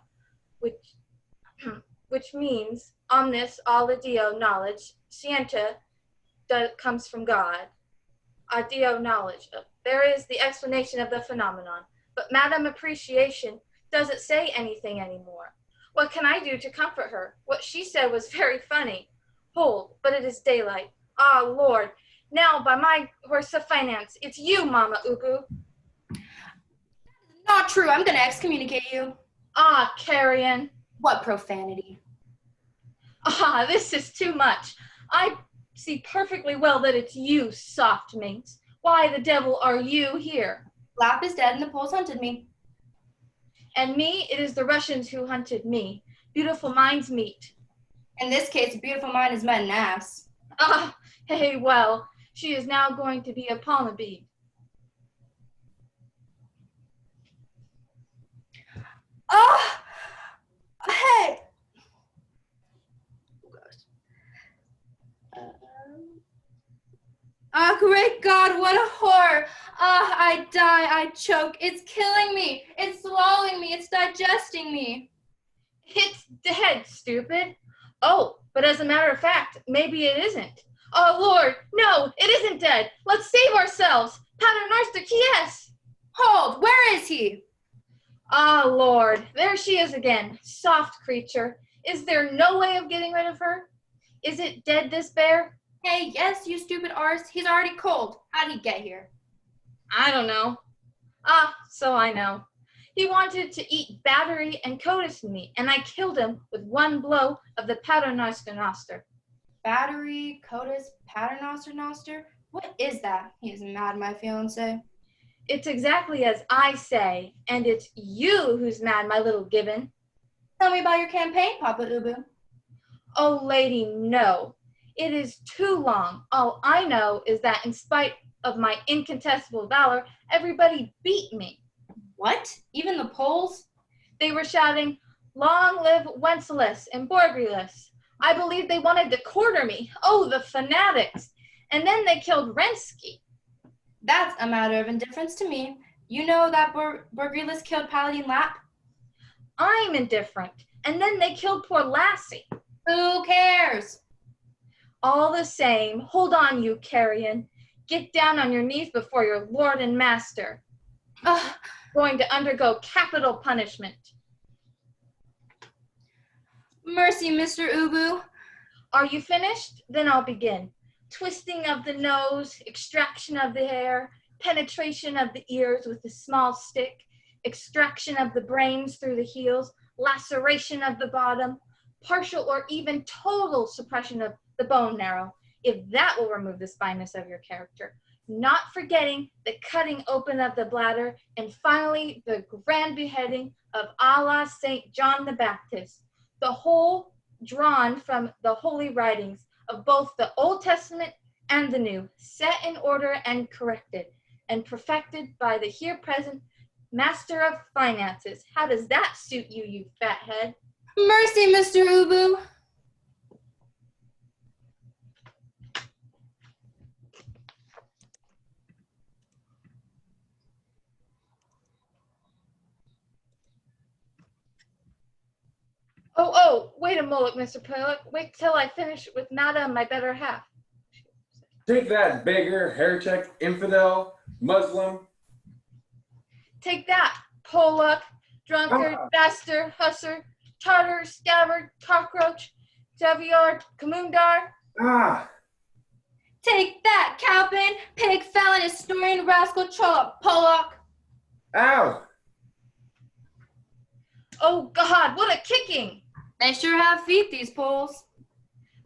which means omnis, all adeo, knowledge, scientia comes from God, adeo, knowledge. There is the explanation of the phenomenon, but Madame Appreciation doesn't say anything anymore. What can I do to comfort her? What she said was very funny. Hold, but it is daylight. Ah, Lord, now by my horse of finance, it's you, Mama Ubu. Not true, I'm gonna excommunicate you. Ah, Carrion. What profanity. Ah, this is too much. I see perfectly well that it's you, soft minx. Why the devil are you here? Lap is dead and the Poles hunted me. And me, it is the Russians who hunted me. Beautiful minds meet. In this case, a beautiful mind has met an ass. Ah, hey, well, she is now going to be a Palmabede. Oh, hey. Great God, what a horror. I die, I choke. It's killing me. It's swallowing me. It's digesting me. It's dead, stupid. Oh, but as a matter of fact, maybe it isn't. Oh, Lord, no, it isn't dead. Let's save ourselves. Paternoster, yes. Hold, where is he? Ah, Lord, there she is again. Soft creature. Is there no way of getting rid of her? Is it dead, this bear? Hey, yes, you stupid arse. He's already cold. How'd he get here? I don't know. Ah, so I know. He wanted to eat battery and codice meat, and I killed him with one blow of the Paternoster. Battery, codice, Paternoster? What is that? He's mad, my fiancé. It's exactly as I say, and it's you who's mad, my little gibbon. Tell me about your campaign, Papa Ubu. Oh, lady, no. It is too long. All I know is that in spite of my incontestable valor, everybody beat me. What? Even the Poles? They were shouting, "Long live Wenceslas and Borgrelis." I believe they wanted to quarter me. Oh, the fanatics. And then they killed Rensky. That's a matter of indifference to me. You know that Borgrelis killed Paladin Lap? I'm indifferent. And then they killed poor Lassie. Who cares? All the same, hold on, you carrion. Get down on your knees before your lord and master. Going to undergo capital punishment. Mercy, Mr. Ubu. Are you finished? Then I'll begin. Twisting of the nose, extraction of the hair, penetration of the ears with a small stick, extraction of the brains through the heels, laceration of the bottom, partial or even total suppression of the bone marrow, if that will remove the spineless of your character. Not forgetting the cutting open of the bladder, and finally the grand beheading of Allah Saint John the Baptist, the whole drawn from the holy writings of both the Old Testament and the New, set in order and corrected, and perfected by the here present Master of Finances. How does that suit you, you fathead? Mercy, Mr. Ubu. Oh, wait a moment, Mr. Pollock. Wait till I finish with Madam, my better half. Take that, beggar, heretic, infidel, Muslim. Take that, Pollock, drunkard, bastard, husser, tartar, scabbard, cockroach, Javiard, Kamundar. Ah! Take that, Calvin, pig, felon, historian, rascal, trollop, Pollock. Ow! Oh, God, what a kicking! They sure have feet, these poles.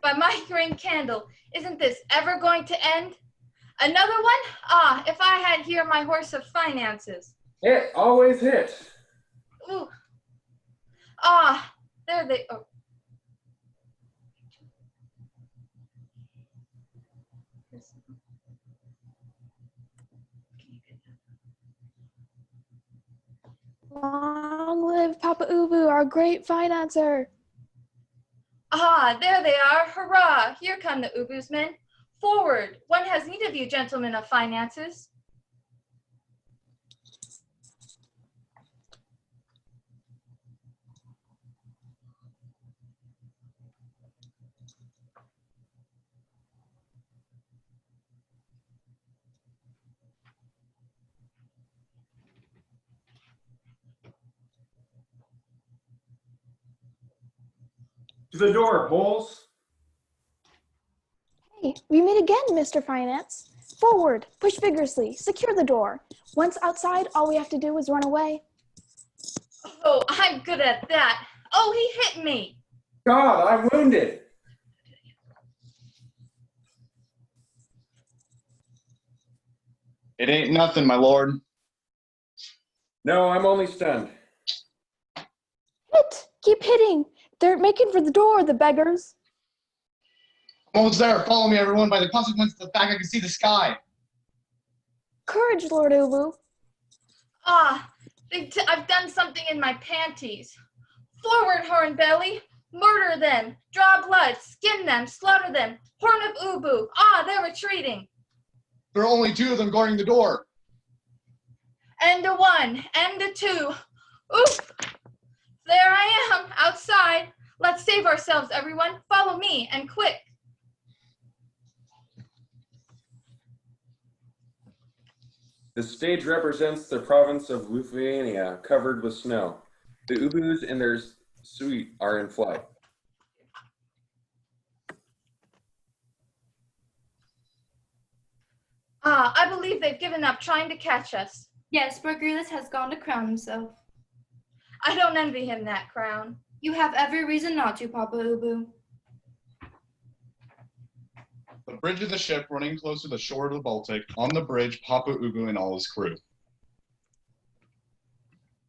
By my green candle, isn't this ever going to end? Another one? Ah, if I had here my horse of finances. It always hit. Ooh. Ah, there they are. Long live Papa Ubu, our great financer. Ah, there they are. Hurrah! Here come the Ubu's men. Forward! One has need of you, gentlemen of finances. To the door, Bowles. Hey, we meet again, Mr. Finance. Forward, push vigorously, secure the door. Once outside, all we have to do is run away. Oh, I'm good at that. Oh, he hit me. God, I'm wounded. It ain't nothing, my lord. No, I'm only stunned. Hit! Keep hitting! They're making for the door, the beggars. I'm almost there. Follow me, everyone. By the consequence of the fact I can see the sky. Courage, Lord Ubu. Ah, I've done something in my panties. Forward, Hornbelly. Murder them. Draw blood. Skin them. Slaughter them. Horn of Ubu. Ah, they're retreating. There are only 2 of them guarding the door. And a 1. And a 2. Oof. There I am, outside. Let's save ourselves, everyone. Follow me, and quick. The stage represents the province of Lithuania, covered with snow. The Ubus and their suite are in flight. Ah, I believe they've given up trying to catch us. Yes, Burgerless has gone to crown himself. I don't envy him that crown. You have every reason not to, Papa Ubu. The bridge of the ship running close to the shore of the Baltic. On the bridge, Papa Ubu and all his crew.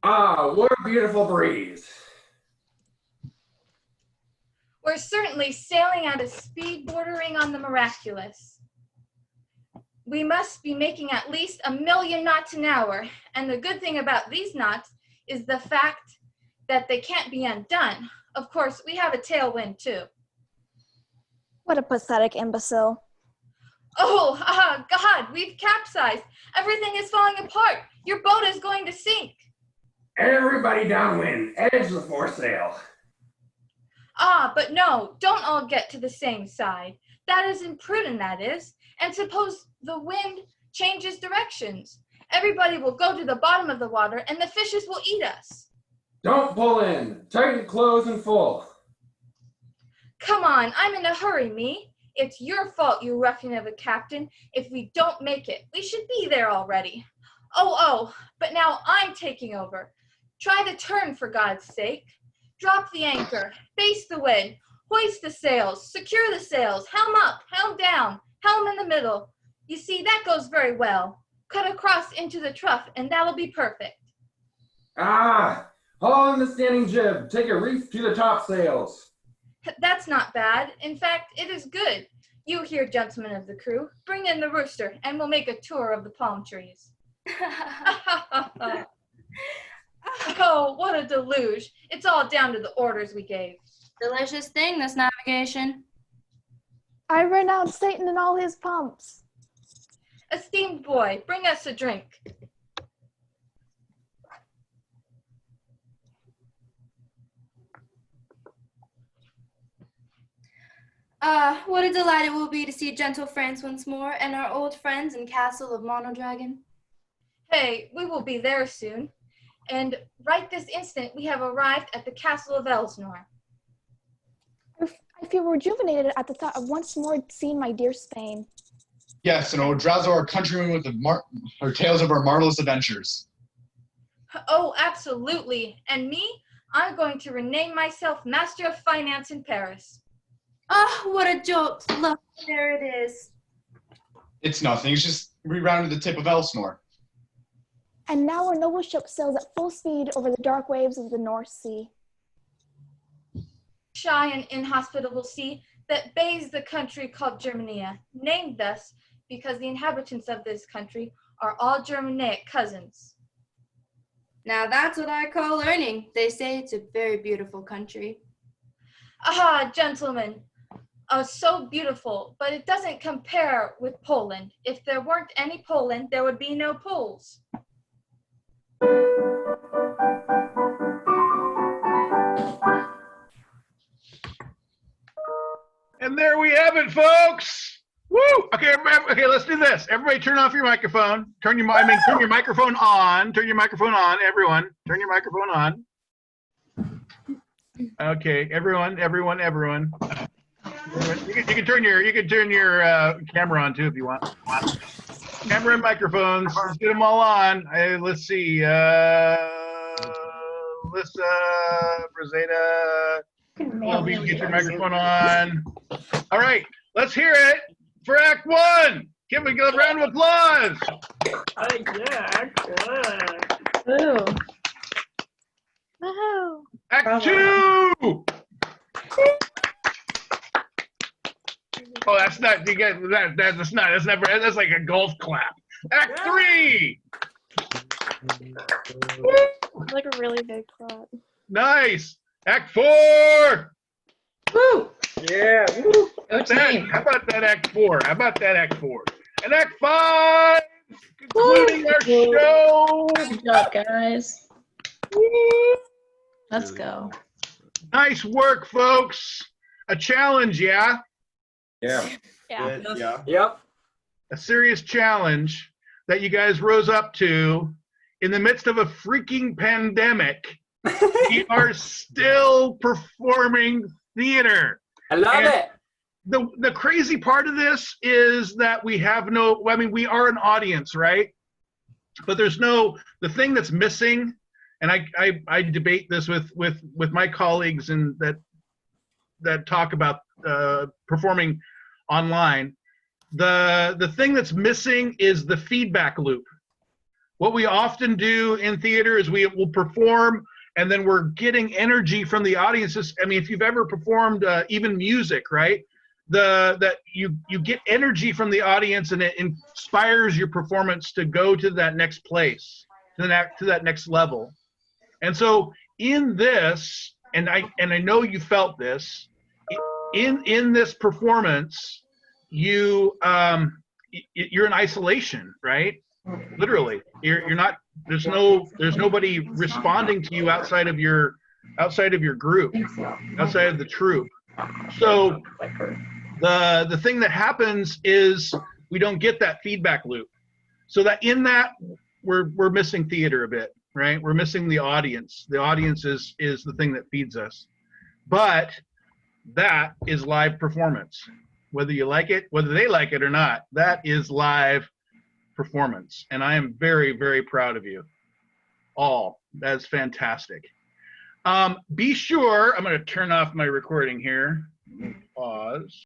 Ah, what a beautiful breeze. We're certainly sailing at a speed bordering on the miraculous. We must be making at least 1,000,000 knots an hour, and the good thing about these knots is the fact that they can't be undone. Of course, we have a tailwind too. What a pathetic imbecile. Oh, God, we've capsized. Everything is falling apart. Your boat is going to sink. Everybody downwind, edge the foresail. Ah, but no, don't all get to the same side. That is imprudent, that is. And suppose the wind changes directions. Everybody will go to the bottom of the water and the fishes will eat us. Don't pull in. Tighten close and full. Come on, I'm in a hurry, me. It's your fault, you ruffian of a captain, if we don't make it. We should be there already. Oh, but now I'm taking over. Try to turn, for God's sake. Drop the anchor, face the wind, hoist the sails, secure the sails, helm up, helm down, helm in the middle. You see, that goes very well. Cut across into the trough, and that'll be perfect. Ah! Haul in the standing jib. Take a reef to the topsails. That's not bad. In fact, it is good. You here, gentlemen of the crew, bring in the rooster, and we'll make a tour of the palm trees. Oh, what a deluge. It's all down to the orders we gave. Delicious thing, this navigation. I renounce Satan and all his pumps. Esteemed boy, bring us a drink. What a delight it will be to see gentle France once more and our old friends in Castle of Monodragon. Hey, we will be there soon. And right this instant, we have arrived at the Castle of Elsnor. I feel rejuvenated at the thought of once more seeing my dear Spain. Yes, and Odrazo, our countrymen, with our tales of our marvelous adventures. Oh, absolutely. And me, I'm going to rename myself Master of Finance in Paris. Ah, what a jolt. Look, there it is. It's nothing. It's just rerounded the tip of Elsnor. And now our noble ship sails at full speed over the dark waves of the North Sea. Shy and inhospitable sea that bathes the country called Germania, named thus because the inhabitants of this country are all Germanic cousins. Now that's what I call learning. They say it's a very beautiful country. Ah, gentlemen, so beautiful, but it doesn't compare with Poland. If there weren't any Poland, there would be no Poles. And there we have it, folks. Woo! Okay, okay, let's do this. Everybody turn off your microphone. Turn your microphone on. Turn your microphone on, everyone. Turn your microphone on. Okay, everyone. You can turn your camera on too if you want. Camera and microphones. Let's get them all on. Let's see. Melissa, Brazeda. Colby, get your microphone on. All right, let's hear it for Act 1. Give a round of applause. Ooh. Woohoo! Act 2. Oh, that's not. You get that. That's not. That's never. That's like a golf clap. Act 3. Like a really big clap. Nice. Act 4. Woo! Yeah. Woo. How about that Act 4? And Act 5, concluding our show. Good job, guys. Let's go. Nice work, folks. A challenge, yeah? Yeah. Yep. A serious challenge that you guys rose up to in the midst of a freaking pandemic. We are still performing theater. I love it. The crazy part of this is that we have we are an audience, right? But there's the thing that's missing, and I debate this with my colleagues and that talk about performing online. The thing that's missing is the feedback loop. What we often do in theater is we will perform, and then we're getting energy from the audiences. I mean, if you've ever performed even music, right? That you get energy from the audience, and it inspires your performance to go to that next place, to that next level. And so in this, and I know you felt this, in this performance, you're in isolation, right? Literally, you're not. There's nobody responding to you outside of your group, outside of the troupe. So the thing that happens is we don't get that feedback loop. So that in that we're missing theater a bit, right? We're missing the audience. The audience is the thing that feeds us. But that is live performance. Whether you like it, whether they like it or not, that is live performance. And I am very, very proud of you all. That's fantastic. Be sure, I'm going to turn off my recording here. Pause.